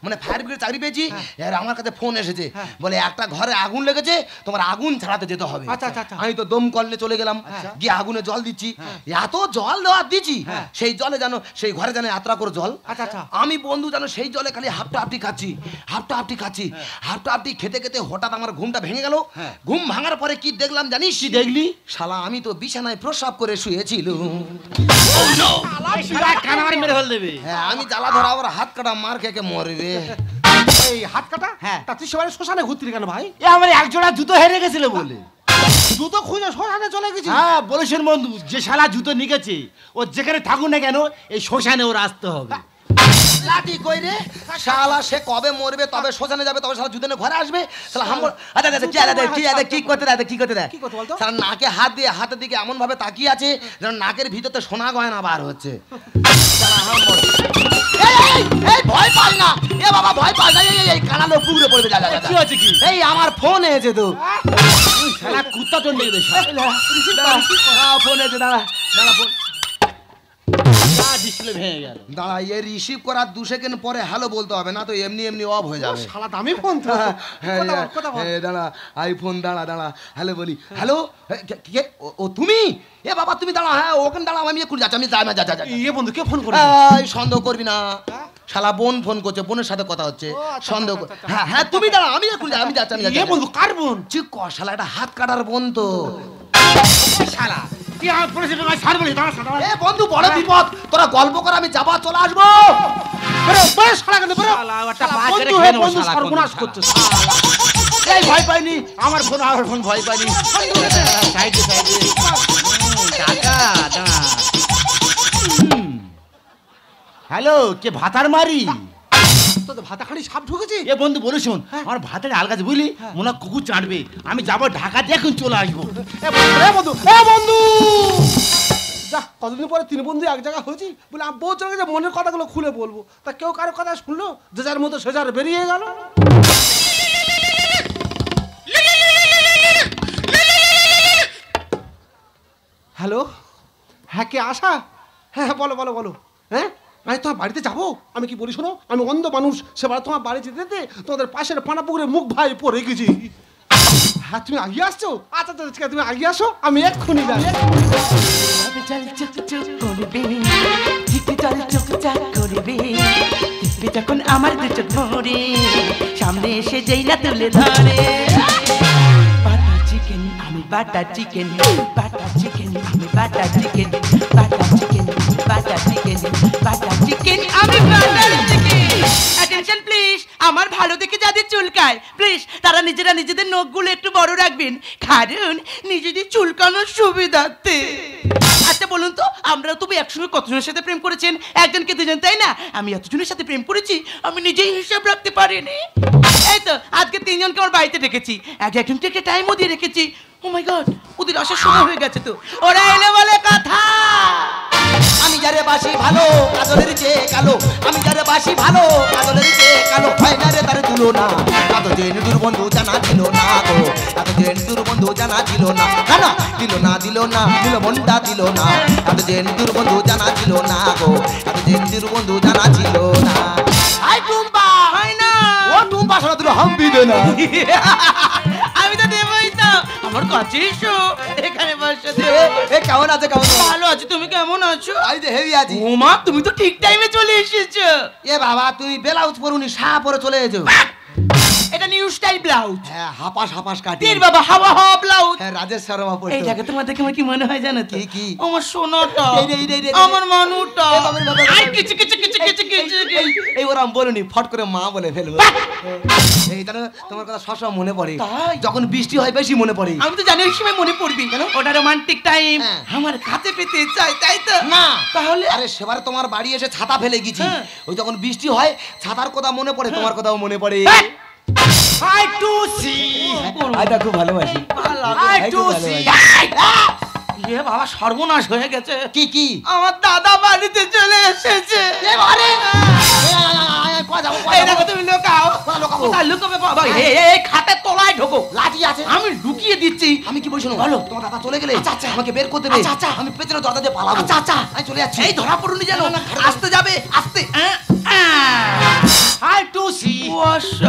মানে ফায়ার ব্রিগেড চাকরি পেয়েছি। এর আমার কাছে ফোন এসেছে, বলে একটা ঘরে আগুন লেগেছে, তোমার আগুন ছাড়াতে যেতে হবে। আচ্ছা, আচ্ছা, আচ্ছা। আমি তো দমকলে চলে গেলাম, গিয়ে আগুনে জল দিচ্ছি। এত জল দেওয়ার দিচ্ছি, সেই জলে জানো সেই ঘরে জানো এতটা করে জল। আচ্ছা, আচ্ছা। আমি বন্ধু জানো সেই জলে খালি হাফটা হাফটি খাচ্ছি, হাফটা হাফটি খাচ্ছি, হাফটা হাফটি খেতে খেতে হঠাৎ আমার ঘুমটা ভেঙে গেল। ঘুম ভাঙার পরে কি দেখলাম জানিস? কি দেখলি? শালা আমি তো বিছানায় প্রস্রাব করে শুয়েছিল। কানামার মেরে ফেল দেবে। হ্যাঁ, আমি জ্বালা ধরা আবার হাত কাটা মার খেয়ে মরবে। এই হাত কাটা? হ্যাঁ। তা তুই সবাই শ্মশানে ঘুরতি কেন ভাই? এ আমার এক জোড়া জুতো হেরে গেছিল বলে। জুতো খুঁজে শ্মশানে চলে গেছি? হ্যাঁ বলেছেন বন্ধু, যে শালা জুতো নিকেছে ও যেখানে থাকুক না কেন এই শ্মশানে ওর আসতে হবে। লাঠি কই রে শালা, সে কবে মরবে তবে শ্মশানে যাবে, তবে শালা জুতনে ঘরে আসবে। শালা হাম আচ্ছা আচ্ছা কি আদা কি আদা কি করতে দেয়, কি করতে দেয়? কি করতে বলতো? শালা নাকে হাত দিয়ে হাতের দিকে এমন ভাবে তাকিয়ে আছে যেন নাকের ভিতরে সোনা গয়না বার হচ্ছে। শালা হাম এই ভয় পাস না, এ বাবা ভয় পাস না, এই কানালো পুকুরে পড়বে। যা যা যা। কি হচ্ছে কি? এই আমার ফোন এসেছে তো। শালা কুত্তা চন্ডে গেছে। ফোন এসেছে, দাঁড়া দাঁড়া ফোন ডিসপ্লে ভেঙে গেল। দাঁড়া, এ রিসিভ করার 2 সেকেন্ড পরে হ্যালো বলতে হবে, না তো এমনি এমনি অফ হয়ে যাবে। শালা দামি ফোন তো। কথা বল। দাঁড়া আইফোন, দাঁড়া দাঁড়া হ্যালো বলি। হ্যালো, ও তুমি? এ বাবা তুমি দাঁড়া, হ্যাঁ ওখানে দাঁড়া, আমি এক্ষুনি যাচ্ছি, আমি যাই না, যা যা যা। ইয়ে বন্ধু কে ফোন করে? এই সন্দেহ করবি না, শালা বোন ফোন করছে, বোনের সাথে কথা হচ্ছে, সন্দেহ কর। হ্যাঁ হ্যাঁ তুমি দাঁড়া, আমি এক্ষুনি যাই, আমি যাচ্ছি, আমি যাচ্ছি। ইয়ে বন্ধু কার বোন? চুপ কর শালা, এটা হাত কাটার বোন তো। শালা কি আমার পরিচিত ভাই ছাড় বলি, দাঁড়া শালা। এ বন্ধু বড় বিপদ, তোরা গল্প কর, আমি যাবা চলে আসবো। বড় শালা কেন বড়? শালা একটা শালা পাঁচ বন্ধু রেখে হয়ে নেবো, বন্ধু শালা সর্বনাশ কোন করছে। এই ভয় পাইনি, আমার ফোন ভয় পাইনি। সাইডে সাইডে টাকা দাঁড়া। হ্যালো, কে ভাতার মারি? তোদের ভাতা খালি সাপ ঢুকেছি। এ বন্ধু বলে শোন, আমার ভাতের আলগাছে বুঝলি, মনে হয় কুকুর চাটবে। আমি যাবো ঢাকা দিয়ে এখন চলে আসবো। বন্ধু বন্ধু যা, কতদিন পরে তিন বন্ধু এক জায়গা হয়েছি বলে আমি বউ চলে গেছে, মনের কথাগুলো খুলে বলবো। তা কেউ কারো কথা শুনলো, যে যার মতো সে যার বেরিয়ে গেল। হ্যালো, হ্যাঁ কে আশা? হ্যাঁ বলো বলো বলো। হ্যাঁ আমি তোমার বাড়িতে যাবো। আমি কি বলি শোনো, আমি অন্ধ মানুষ, সেবার তোমার বাড়ি যেতে যেতে তোমাদের পাশের পানা পুকুরে মুখ ভাই পড়ে গেছি। হ্যাঁ তুমি আগে আসছো? আচ্ছা আচ্ছা তুমি আগে আসো, আমি এক্ষুনি যাই। যখন আমার দুটো ধরে সামনে এসে যেই না তুলে ধরে, বাটার চিকেন আমি বাটার চিকেন, বাটার চিকেন আমি butter chicken, butter chicken butter chicken, butter chicken আমি বাটার চিকেন। অ্যাটেনশন প্লিজ, আমার ভালো দেখে যাদের চুলকায় প্লিজ তারা নিজেরা নিজেদের নখগুলো একটু বড় রাখবেন, কারণ নিজেদের চুলকানোর সুবিধার্থে। আচ্ছা বলুন তো, আমরা তুমি একসঙ্গে কতজনের সাথে প্রেম করেছেন? একজনকে দুজন, তাই না? আমি এতজনের সাথে প্রেম করেছি আমি নিজেই হিসাব রাখতে পারিনি। এই তো আজকে তিনজনকে আমার বাড়িতে ডেকেছি, একজনকে একটা টাইমও দিয়ে রেখেছি। ও মাই গড, ওদের আসার সময় হয়ে গেছে তো। ওরা এলে বলে কথা, আমি যারে বাসি ভালো কাজলের চেয়ে কালো, আমি যারে বাসি ভালো কাজলের চেয়ে কালো, হয় না রে তার তুলনা। এত যে নিদুর বন্ধু জানা ছিল না গো, এত যে নিদুর বন্ধু জানা ছিল না, না না দিল না দিল না দিল মনটা দিল না। এত যে নিদুর বন্ধু জানা ছিল না গো, এত যে নিদুর বন্ধু জানা ছিল না। আই টুম্পা, হয় না ও টুম্পা সারা তুই হাম্পি দে না। আমি তো দেবই তো, আমার কাছে এসো, এখানে বসে এ কেমন আছে? কেমন ভালো আছি, তুমি কেমন আছো? আমি তো হেভি আছি। ও মা, তুমি তো ঠিক টাইমে চলে এসেছো। এ বাবা তুমি ব্লাউজ পরুনি, শাহ পরে চলে এসো। এটা নিউ স্টাইল ব্লাউজ। হ্যাঁ হাপাস হাপাস কাটি। তীর বাবা হাওয়া হাওয়া ব্লাউজ। হ্যাঁ রাজেশ শর্মা পড়তো। এই দেখো তোমার দেখে আমার কি মনে হয় জানো তো? কি? আমার সোনাটা, এই, আমার মানুটা। এই বাবার বাবা। আই কিচি কিচি কিচি কিচি কিচি। এই ওরা বলুনি, ফট করে মা বলে ফেলবো। এই তাহলে তোমার কথা সবসময় মনে পড়ে, তাই? যখন বৃষ্টি হয় বেশি মনে পড়ে। আমি তো জানি ওই সময় মনে পড়বি, ওটা রোমান্টিক টাইম, হ্যাঁ। আমার কাছে পেতে চাই, তাই তো? না তাহলে আরে সেবার তোমার বাড়ি এসে ছাতা ফেলে গেছি, হ্যাঁ। ওই যখন বৃষ্টি হয় ছাতার কথা মনে পড়ে, তোমার কথাও মনে পড়ে। I to see, এটা খুব ভালোবাসি। I to see. এ বাবা সর্বনাশ হয়ে গেছে। কি আমার দাদা বাড়িতে চলে এসেছে। এই দেখো তুমি লুকাও। কোথায় লুকাবে বাবা? এই খাটের তলায় ঢোকো। লাঠি আছে, আমি ঢুকিয়ে দিচ্ছি। আমি কি বলছি বলো। তোমার দাদা চলে গেলে আচ্ছা। আমাকে বের করে দেবে। আচ্ছা। আমি পেছনে দরজা দিয়ে পালাবো। আচ্ছা। আমি চলে যাচ্ছি। এই ধরা পড়ুনি যেন, আসতে যাবে আস্তে। I to see.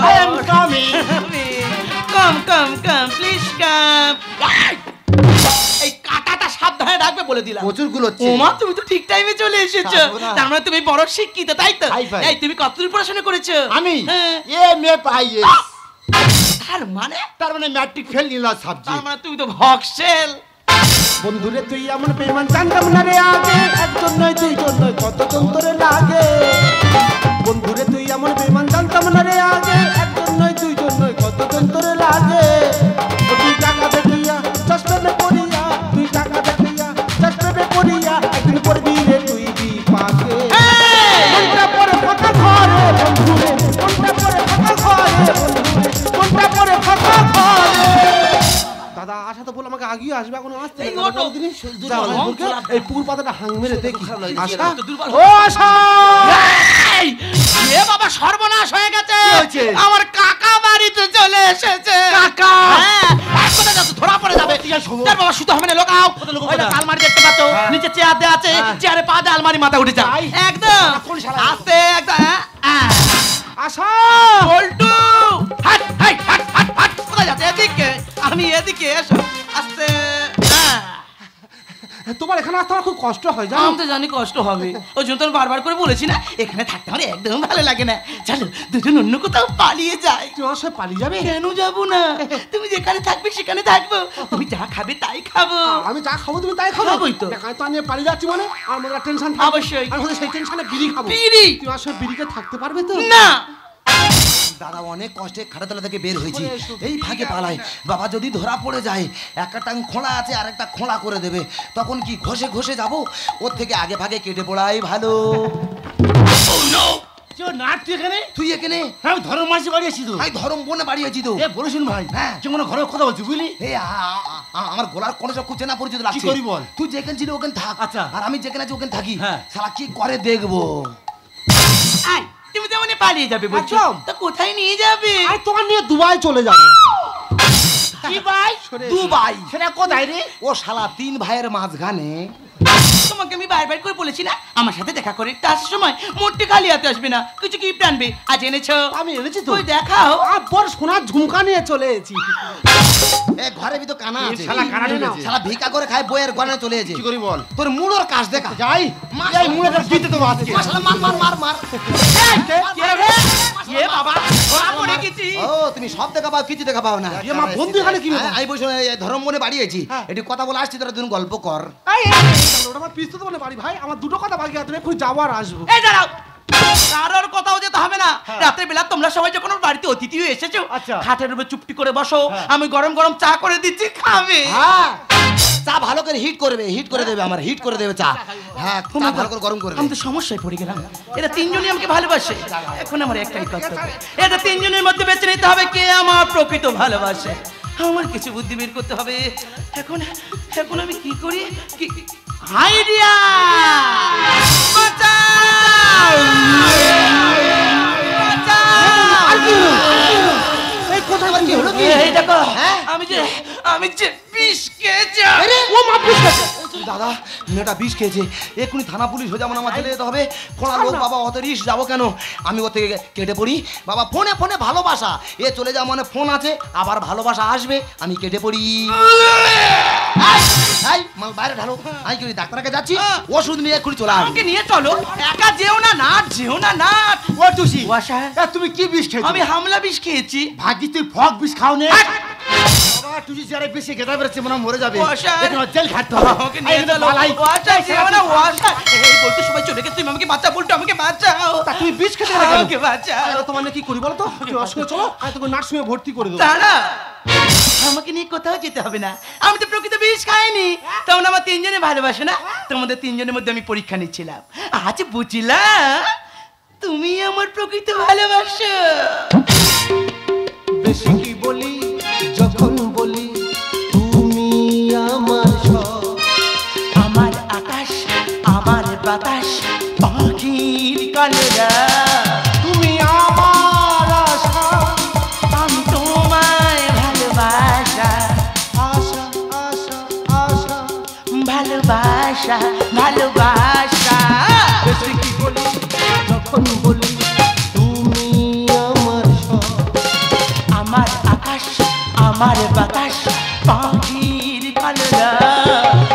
I am coming. Come, please come. এই কাটাটা সাবধানে রাখবে বলে দিলাম। প্রচুর গুলো ওমা, তুমি তো ঠিক টাইমে চলে এসেছো। সাবধান। তার মানে তুমি বড় শিক্ষিত, তাই তো? Hi fi. এই তুমি কতদূর পড়াশোনা করেছো? আমি হ্যাঁ। তার মানে তার মানে ম্যাট্রিক ফেল নিলাম তার সাবজেক্ট। মানে তুমি তো ভক্সেল। বন্ধুরে তুই এমন বেমান জানতাম না রে আগে, একজন নয় দুইজন নয় কতজন তোরে লাগে। বন্ধুরে তুই এমন বেমান জানতাম না রে আগে, একজন নয় দুইজন নয় কতজন তোরে লাগে। ও তুই টাকা দেখিয়া চশমে পড়িয়া, তুই টাকা দেখিয়া চশমে পড়িয়া, একদিন পড়বি রে তুই বিপাকে। কোনটা পরে ফাঁকা ঘরে বন্ধুরে, কোনটা পরে ফাঁকা ঘরে বন্ধুরে, কোনটা পরে ফাঁকা ঘরে। দাদা আশা তো বল আমাকে আগিয়ে আসবে, এখন আসতে এই ওটো। এই পুকুর পাতাটা হাং মেরে দেখি। আশা, দুর্বল ও আশা, এই, এ বাবা সর্বনাশ হয়ে গেছে। হয়েছে? আমার কাকা বাড়িতে চলে এসেছে। কাকা? হ্যাঁ, কোথায় যাচ্ছ? ধরা পড়ে যাবে। তার বাবা শুতে হবে না, লোকাও। ওই দেখো আলমারি দেখতে পাচ্ছ, নিচে চেয়ার দেওয়া আছে, চেয়ারে পা দিয়ে আলমারি মাথা উঠে যায় একদম আস্তে একদম। আশা, পল্টু, হাট হাট হাট হাট হাট। কোথায় যাচ্ছে? এদিকে। আমি এদিকে, এসো আস্তে। তোমার এখানে আসতে আমার খুব কষ্ট হয় জানো। আমি তো জানি কষ্ট হবে, ওই জন্য তো বারবার করে বলেছি না, এখানে থাকতে আমার একদম ভালো লাগে না। চলো দুজন অন্য কোথাও পালিয়ে যাই। তুমি আমার সাথে পালিয়ে যাবে? কেন যাবো না? তুমি যেখানে থাকবে সেখানে থাকবো, তুমি যা খাবে তাই খাবো। আমি যা খাবো তুমি তাই খাবো? খাবোই তো। দেখায় তো আমি পালিয়ে যাচ্ছি মানে আমার মধ্যে টেনশন অবশ্যই। আমি হচ্ছে সেই টেনশনে বিড়ি খাবো। বিড়ি? তুমি আমার সাথে বিড়িতে থাকতে পারবে তো? না। দাদা অনেক কষ্টে খাটাতলা থেকে বের হয়েছি, এই ফাঁকে পালাই। বাবা যদি ধরা পড়ে যায়, একটা টাং খোঁড়া আছে আর একটা খোঁড়া করে দেবে, তখন কি ঘষে ঘষে যাবো? ওর থেকে আগে ভাগে কেটে পড়াই ভালো। তুই এখানে? আমি ধর্ম মাসে বাড়িয়েছি তো। আমি ধরম বনে বাড়িয়েছি তো। বলেছেন ভাই, হ্যাঁ যে কোনো ঘরের কথা বলছি বুঝলি। আমার গলার কোনো সব খুব চেনা পরিচিত লাগছে। কি করি বল? তুই যেখানে ছিল ওখানে থাক, আচ্ছা। আর আমি যেখানে আছি ওখানে থাকি। হ্যাঁ। শালা কি করে দেখবো। তুমি তেমনি পালিয়ে যাবে বলছো, তা কোথায় নিয়ে যাবে? আর তোমার নিয়ে দুবাই চলে যাবে। কি ভাই? দুবাই? সেটা কোথায় রে? ও শালা 3 ভাইয়ের মাঝখানে। তোমাকে আমি বারবার করে বলেছি না, আমার সাথে দেখা করে একটু আসার সময় মোটে খালি হাতে আসবে না, কিছু গিফট আনবে। আজ এনেছো? আমি এনেছি তো। তুই দেখাও। আর বড় সোনার ঝুমকা নিয়ে চলে এসেছি। এ ঘরে ভিতর কানা আছে। শালা কানা ঢুকেছে। শালা ভিক্ষা করে খায়, বইয়ের গয়না চলে এসেছে। কি করি বল? তোর মুড়োর কাজ দেখা। যাই এই মুড়েটা দিতে তো আজকে। শালা মার মার মার মার। কে রে? এ বাবা, ধরা পড়ে গেছি। ও তুমি সব দেখা পাও, কিছু দেখা পাও না। এ মা বন্ধু এখানে কি হলো? আমি বসে ধরম মনে বাড়িয়েছি, এটি কথা বলে আসছি, তোরা দুজন গল্প কর। ওটা আমার পিস্তল বলে বাড়ি ভাই, আমার দুটো কথা বাকি আছে, এখন যাবো আর আসবো। এই দাঁড়াও, কারোর কথাও যেতে হবে না। রাতের বেলা তোমরা সবাই যখন ওর বাড়িতে অতিথি হয়ে এসেছো, আচ্ছা। খাটের উপর চুপটি করে বসো, আমি গরম গরম চা করে দিচ্ছি, খাবে। হ্যাঁ, চা ভালো করে হিট করবে, হিট করে দেবে, আমার হিট করে দেবে চা। হ্যাঁ, চা ভালো করে গরম করবে। আমি তো সমস্যায় পড়ে গেলাম। এরা তিনজনই আমাকে ভালোবাসে, এখন আমার একটাই কর্তব্য, এরা তিনজনের মধ্যে বেছে নিতে হবে কে আমার প্রকৃত ভালোবাসে। আমার কিছু বুদ্ধি বের করতে হবে। এখন এখন আমি কি করি? কি আইডিয়া! বাঁচাও! এই কোথায় কি হলো কি? এই দেখো, আমি যে বিষ খেয়েছি। ও মা বিষ খেয়েছে। দাদা মেয়েটা বিষ খেয়েছে, এক্ষুনি থানা পুলিশ হয়ে যেমন আমার চলে যেতে হবে। খোঁড়া লোক বাবা, অত রিস্ক যাবো কেন? আমি ওর থেকে কেটে পড়ি। বাবা ফোনে ফোনে ভালোবাসা, এ চলে যাওয়া মানে ফোন আছে, আবার ভালোবাসা আসবে, আমি কেটে পড়ি। এই মাল বাইরে ঢালো, আমি কি ডাক্তারকে যাচ্ছি, ওষুধ নিয়ে এক্ষুনি চলে আসবে। আমাকে নিয়ে চলো, একা যেও না, নাট যেও না, নাট। ও টুসি, ওয়াশা, তুমি কি বিষ খেয়েছো? আমি হামলা বিষ খেয়েছি। ভাগ্যি তুই ফক বিষ খাও নে। বাবা টুসি যারা বেশি গেদা বেরোচ্ছে মনে হয় মরে যাবে। ওয়াশা, এখানে জেল খাটতে হবে। আমাকে নিয়ে চলো। ওয়াশা, যেও না, ওয়াশা। এই বলতে সবাই চলে গেছে, তুমি আমাকে বাঁচা, বলতো আমাকে বাঁচাও। তা তুমি বিষ খেতে গেলে কেন? আমাকে বাঁচাও। তোমার কি করি বলো তো? তুমি অসুখে চলো, আমি তোকে নার্সিংয়ে ভর্তি করে দেবো। দাঁড়া, আমাকে নিয়ে কোথাও যেতে হবে না, আমি তো প্রকৃত বিষ খাইনি। তেমন আমার তিনজনে ভালোবাসে না, তোমাদের তিনজনের মধ্যে আমি পরীক্ষা নিচ্ছিলাম। আজ বুঝলাম তুমি আমার প্রকৃত ভালোবাসো। বেশি কি বলি যখন বলি তুমি আমার সব, আমার আকাশ, আমার বাতাস, পাখির কালেরা, তুমি আমার আশা, আমি তোমায় ভালোবাসা, আশা আশা আশা। ভালোবাসা, ভালোবাসা। বেশি কি বলি যখন বলি তুমি আমার সব, আমার আকাশ, আমার বাতাস, পাখির কালেরা,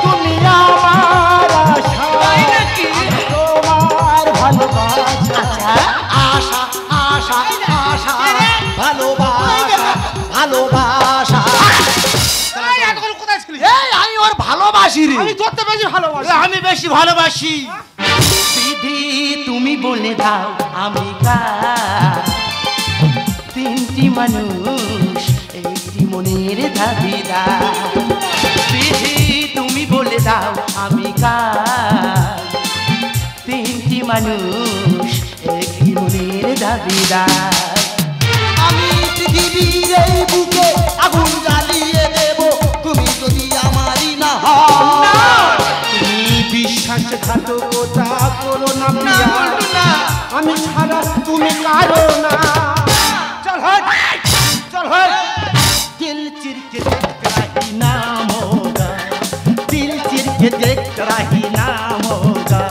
তুমি আমার আশা, তাই নাকি? তোমার ভালোবাসা। আচ্ছা, আশা আশা আশা, ভালোবাসা ভালোবাসা। এখন কোথায় ছিলি? এই আমি ওর ভালোবাসি রে। আমি তোরতে বেশি ভালোবাসি। আমি বেশি ভালোবাসি। বিধি তুমি বলে দাও আমি কার, তিনটি মানুষ একটি মনের দাবিদার। বিধি তুমি বলে দাও আমি কার, তিনটি মানুষ একটি মনের দাবিদার। আমি পৃথিবীর এই বুকে আগুন জ্বালিয়ে দেব, তুমি যদি আমারই না হও। তুমি বিশ্বাসঘাতকতা করো না না, প্রিয়া, বলবো না। আমি ছাড়া তুমি কারো না। চল হট, চল হট। दिल चिर के देख रही नाम होगा, दिल चिर के देख रही नाम होगा,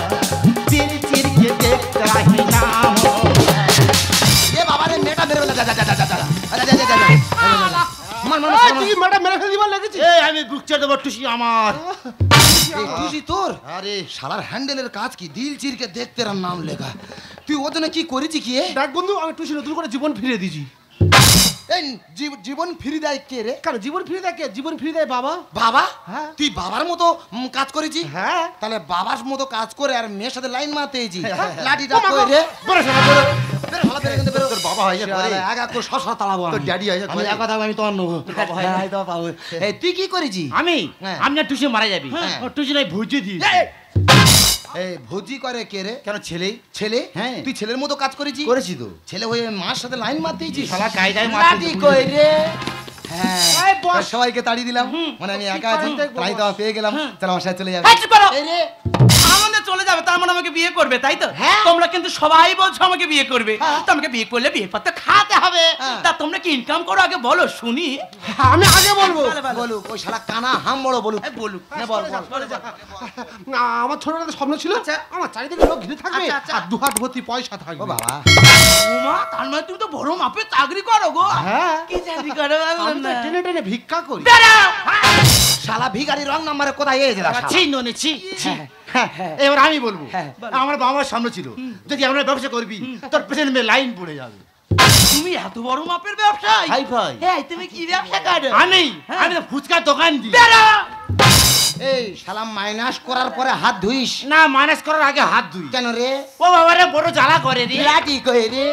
दिल चिर के देख रही नाम होगा। এ বাবা রে, মেয়েটা মেরে ফেলে, যা যা যা যা যা। আরে যা যা যা। মার মার মার। তুই ম্যাডাম মেরে ফেলে দিবার লেগেছি। এই আমি বুক চেয়ে দেবো টুসি আমার। এই খুশি তোর? আরে শালার হ্যান্ডেলের কাজ কি, দিল চিরকে দেখতে রাম নাম লেখা। তুই ওজনে কি করেছি কি? দেখ বন্ধু, আমি টুসি নতুন করে জীবন ফিরে দিয়েছি। এই জীবন ফিরে দেয় কে রে? কেন জীবন ফিরে দেয় কে? জীবন ফিরে দেয় বাবা। বাবা? হ্যাঁ। তুই বাবার মতো কাজ করেছি? হ্যাঁ। তাহলে বাবার মতো কাজ করে আর মেয়ের সাথে লাইন মারতে এসেছি। লাঠিটা কই রে? বড় শালা বড়। বের শালা বের এখান থেকে বের। তোর বাবা হয় এক এক করে সব তাড়াবো তোর ড্যাডি হয় আমি এক কথা আমি তোমার নেবো। হ্যাঁ, তো পাবো। এই তুই কি করেছি? আমি হ্যাঁ। আমি না টুসি মারা যাবি হ্যাঁ। ও টুসি নাই ভুজি দি এই ভোজি করে কে রে? কেন ছেলে ছেলে? হ্যাঁ। তুই ছেলের মতো কাজ করেছি? করেছি তো ছেলে হয়ে মার সাথে লাইন মারতে এসেছিস? শালা কায়দায় মারতে লাঠি কই রে? হ্যাঁ, এই বস। তা সবাইকে তাড়িয়ে দিলাম, মানে আমি একা আছি, তাই তো পেয়ে গেলাম, চলো আমার সাথে চলে যাবে। এই চুপ করো। এই রে, আমাদের চলে যাবে তার মানে আমাকে বিয়ে করবে তাই তো? হ্যাঁ। তোমরা কিন্তু সবাই বলছো আমাকে বিয়ে করবে, তো আমাকে বিয়ে করলে বিয়ের পর তো খাতে হবে। হ্যাঁ। তা তোমরা কি ইনকাম করো আগে বলো শুনি। আমি আগে বলবো। বলুক ওই শালা কানা হাম বড় বলুক। বলুক না, বল, বল। না, আমার ছোটবেলাতে স্বপ্ন ছিল আমার চারিদিকে লোক ঘিরে থাকবে আচ্ছা, আচ্ছা। আর দুহাত ভর্তি পয়সা থাকবে। ও বাবা, ওমা তার মানে তুমি তো বড় মাপে চাকরি করো গো। হ্যাঁ। কি চাকরি করো বলো আমি তো না? টেনে টেনে ভিক্ষা করি। বেরাও। শালা ভিখারি রং নাম্বারে কোথায় এসে গেলা? ছি ননি ছি ছি। এবার আমি বলবো আমার বাবার সামনে ছিল যদি আমরা ব্যবসা করবি তোর পেছনে মেয়ে লাইন পড়ে যাবে। তুমি এত বড় মাপের ব্যবসায়ী? Hi fi. এই তুমি কি ব্যবসা করো? আমি আমি তো ফুচকার দোকান দিই। বেরাও। এই শালা মাইনাস করার পরে হাত ধুইস না মাইনাস করার আগে হাত ধুই। কেন রে? ও বাবা রে বড় জ্বালা করে রে। লাঠি কই রে?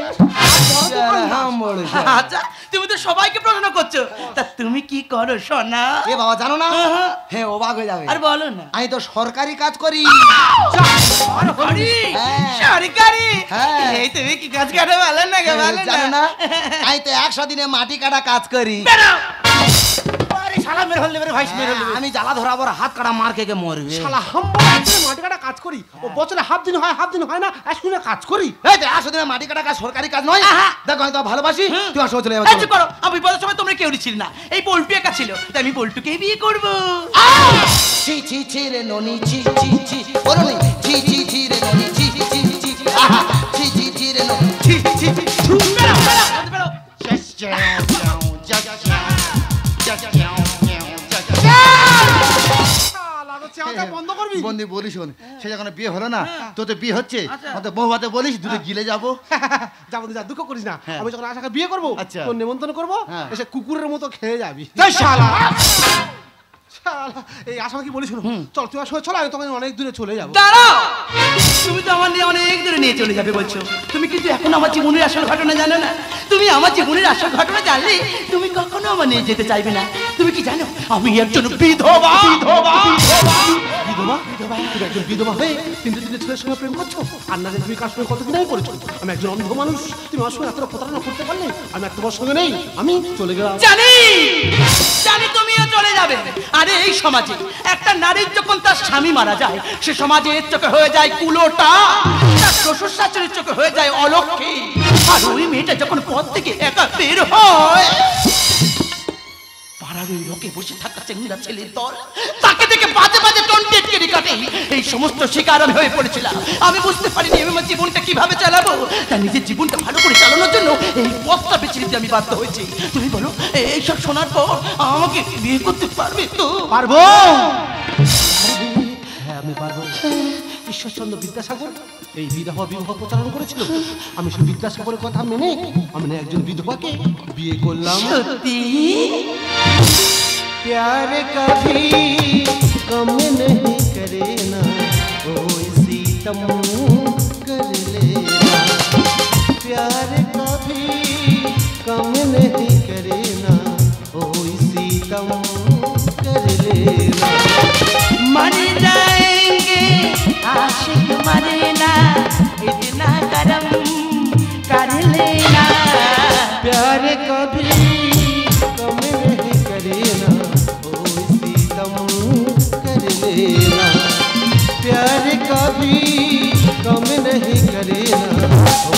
হাম বড় শালা। আচ্ছা তুমি তো সবাইকে প্রশ্ন করছো, তা তুমি কি করো সোনা? এ বাবা জানো না? হ্যাঁ। হ্যাঁ, অবাক হয়ে যাবে। আর বলো না। আমি তো সরকারি কাজ করি। সরকারি? হ্যাঁ। সরকারি? হ্যাঁ। এই তুমি কি কাজ করো বলো না গো, বলো জানো না। না? আমি তো 100 দিনে মাটি কাটা কাজ করি। বেরাও। আরে শালা মেরে হলে মেরে ভাই মেরে হলে। আমি জ্বালা ধরাবো, হাত কাটা মার খেয়ে মরবে। শালা হাম্বল একদিনে মাটি কাটা কাজ করি। ও বছরে হাফ দিন হয় হাফ দিন হয় না আর শুনে কাজ করি। এই তো 100 দিনে মাটি কাটা কাজ সরকারি কাজ নয়। দেখো আমি তো ভালোবাসি, তুই আমার সঙ্গে চলে যাবে। এই চুপ করো, আমি বিপদের সময় তোমরা কেউ ছিল না, এই পল্টু একা ছিল, তাই আমি পল্টুকেই বিয়ে করবো। ছি ছি ছি রে ননি, ছি ছি ছি ও ননি, ছি ছি ছি রে ননি, ছি ছি ছি আহা, ছি ছি ছি রে ননি, ছি ছি ছি। বেরাও, বেরাও, বেরাও। শালা তো চেহারা বন্ধ করবি। বন্দি বলিস শোন সে যখন বিয়ে হলো না তোর তো বিয়ে হচ্ছে মতো বউ হাতে বলিস দুটো গিলে যাবো। যাবো যা, দুঃখ করিস না। আমি যখন আশাকে বিয়ে করবো আচ্ছা। তোর নেমন্তন্ন করবো, হ্যাঁ। এসে কুকুরের মতো খেয়ে যাবি। শালা শালা, এই আশা কি বলিস? চল তুই আমার সঙ্গে চল, আমি তখন অনেক দূরে চলে যাবো। দাঁড়াও, তুমি তো আমার নিয়ে অনেক দূরে নিয়ে চলে যাবে বলছো, তুমি কিন্তু এখন আমার জীবনের আসল ঘটনা জানো না। তুমি আমার জীবনের আসল ঘটনা জানলে তুমি কখনো আমার নিয়ে যেতে চাইবে না। তুমি কি জানো আমি একজন বিধবা? বিধবা? তুমি একজন বিধবা হয়ে তিনটে ছেলের সঙ্গে প্রেম করছো? আর না তুমি কার সঙ্গে কতদিন আগে করেছো? আমি একজন অন্ধ মানুষ, তুমি আমার সঙ্গে এতটা প্রতারণা করতে পারলে? আমি আর তোমার সঙ্গে নেই, আমি চলে গেলাম। জানি জানি তুমিও চলে যাবে। আরে এই সমাজে একটা নারীর যখন তার স্বামী মারা যায়, সে সমাজের চোখে হয়ে যায় কুলোটা, তার শ্বশুর শাশুড়ির চোখে হয়ে যায় অলক্ষী। আর ওই মেয়েটা যখন পথ থেকে একা বের হয়, পাড়ার ওই লোকে বসে থাকা চেংড়া ছেলের দল তাকে দেখে বাজে বাজে টন্টেট কেটে কাটে। এই সমস্ত শিকার আমি হয়ে পড়েছিলাম। আমি বুঝতে পারিনি আমি আমার জীবনটা কিভাবে চালাবো। তাই নিজের জীবনটা ভালো করে চালানোর জন্য এই পথটা বেছে নিতে আমি বাধ্য হয়েছি। তুমি বলো এইসব শোনার পর আমাকে বিয়ে করতে পারবে তো? পারবো, হ্যাঁ আমি পারবো। ঈশ্বরচন্দ্র বিদ্যাসাগর এই বিধবা বিবাহ প্রচারণ করেছিল। আমি সেই বিদ্যাসাগরের কথা মেনে আমি একজন বিধবাকে বিয়ে করলাম। সত্যি? प्यार कभी कम नहीं करे ना, ओ सीतम कर लेना। प्यार कभी कम नहीं करे ना, ओ सीतम कर लेना। मर जाएंगे आशिक मरे ना, इतना करम कर लेना। प्यार कभी कम नहीं करे ना, ओ सीतम कर लेना। प्यार कभी कम नहीं करे ना, ओ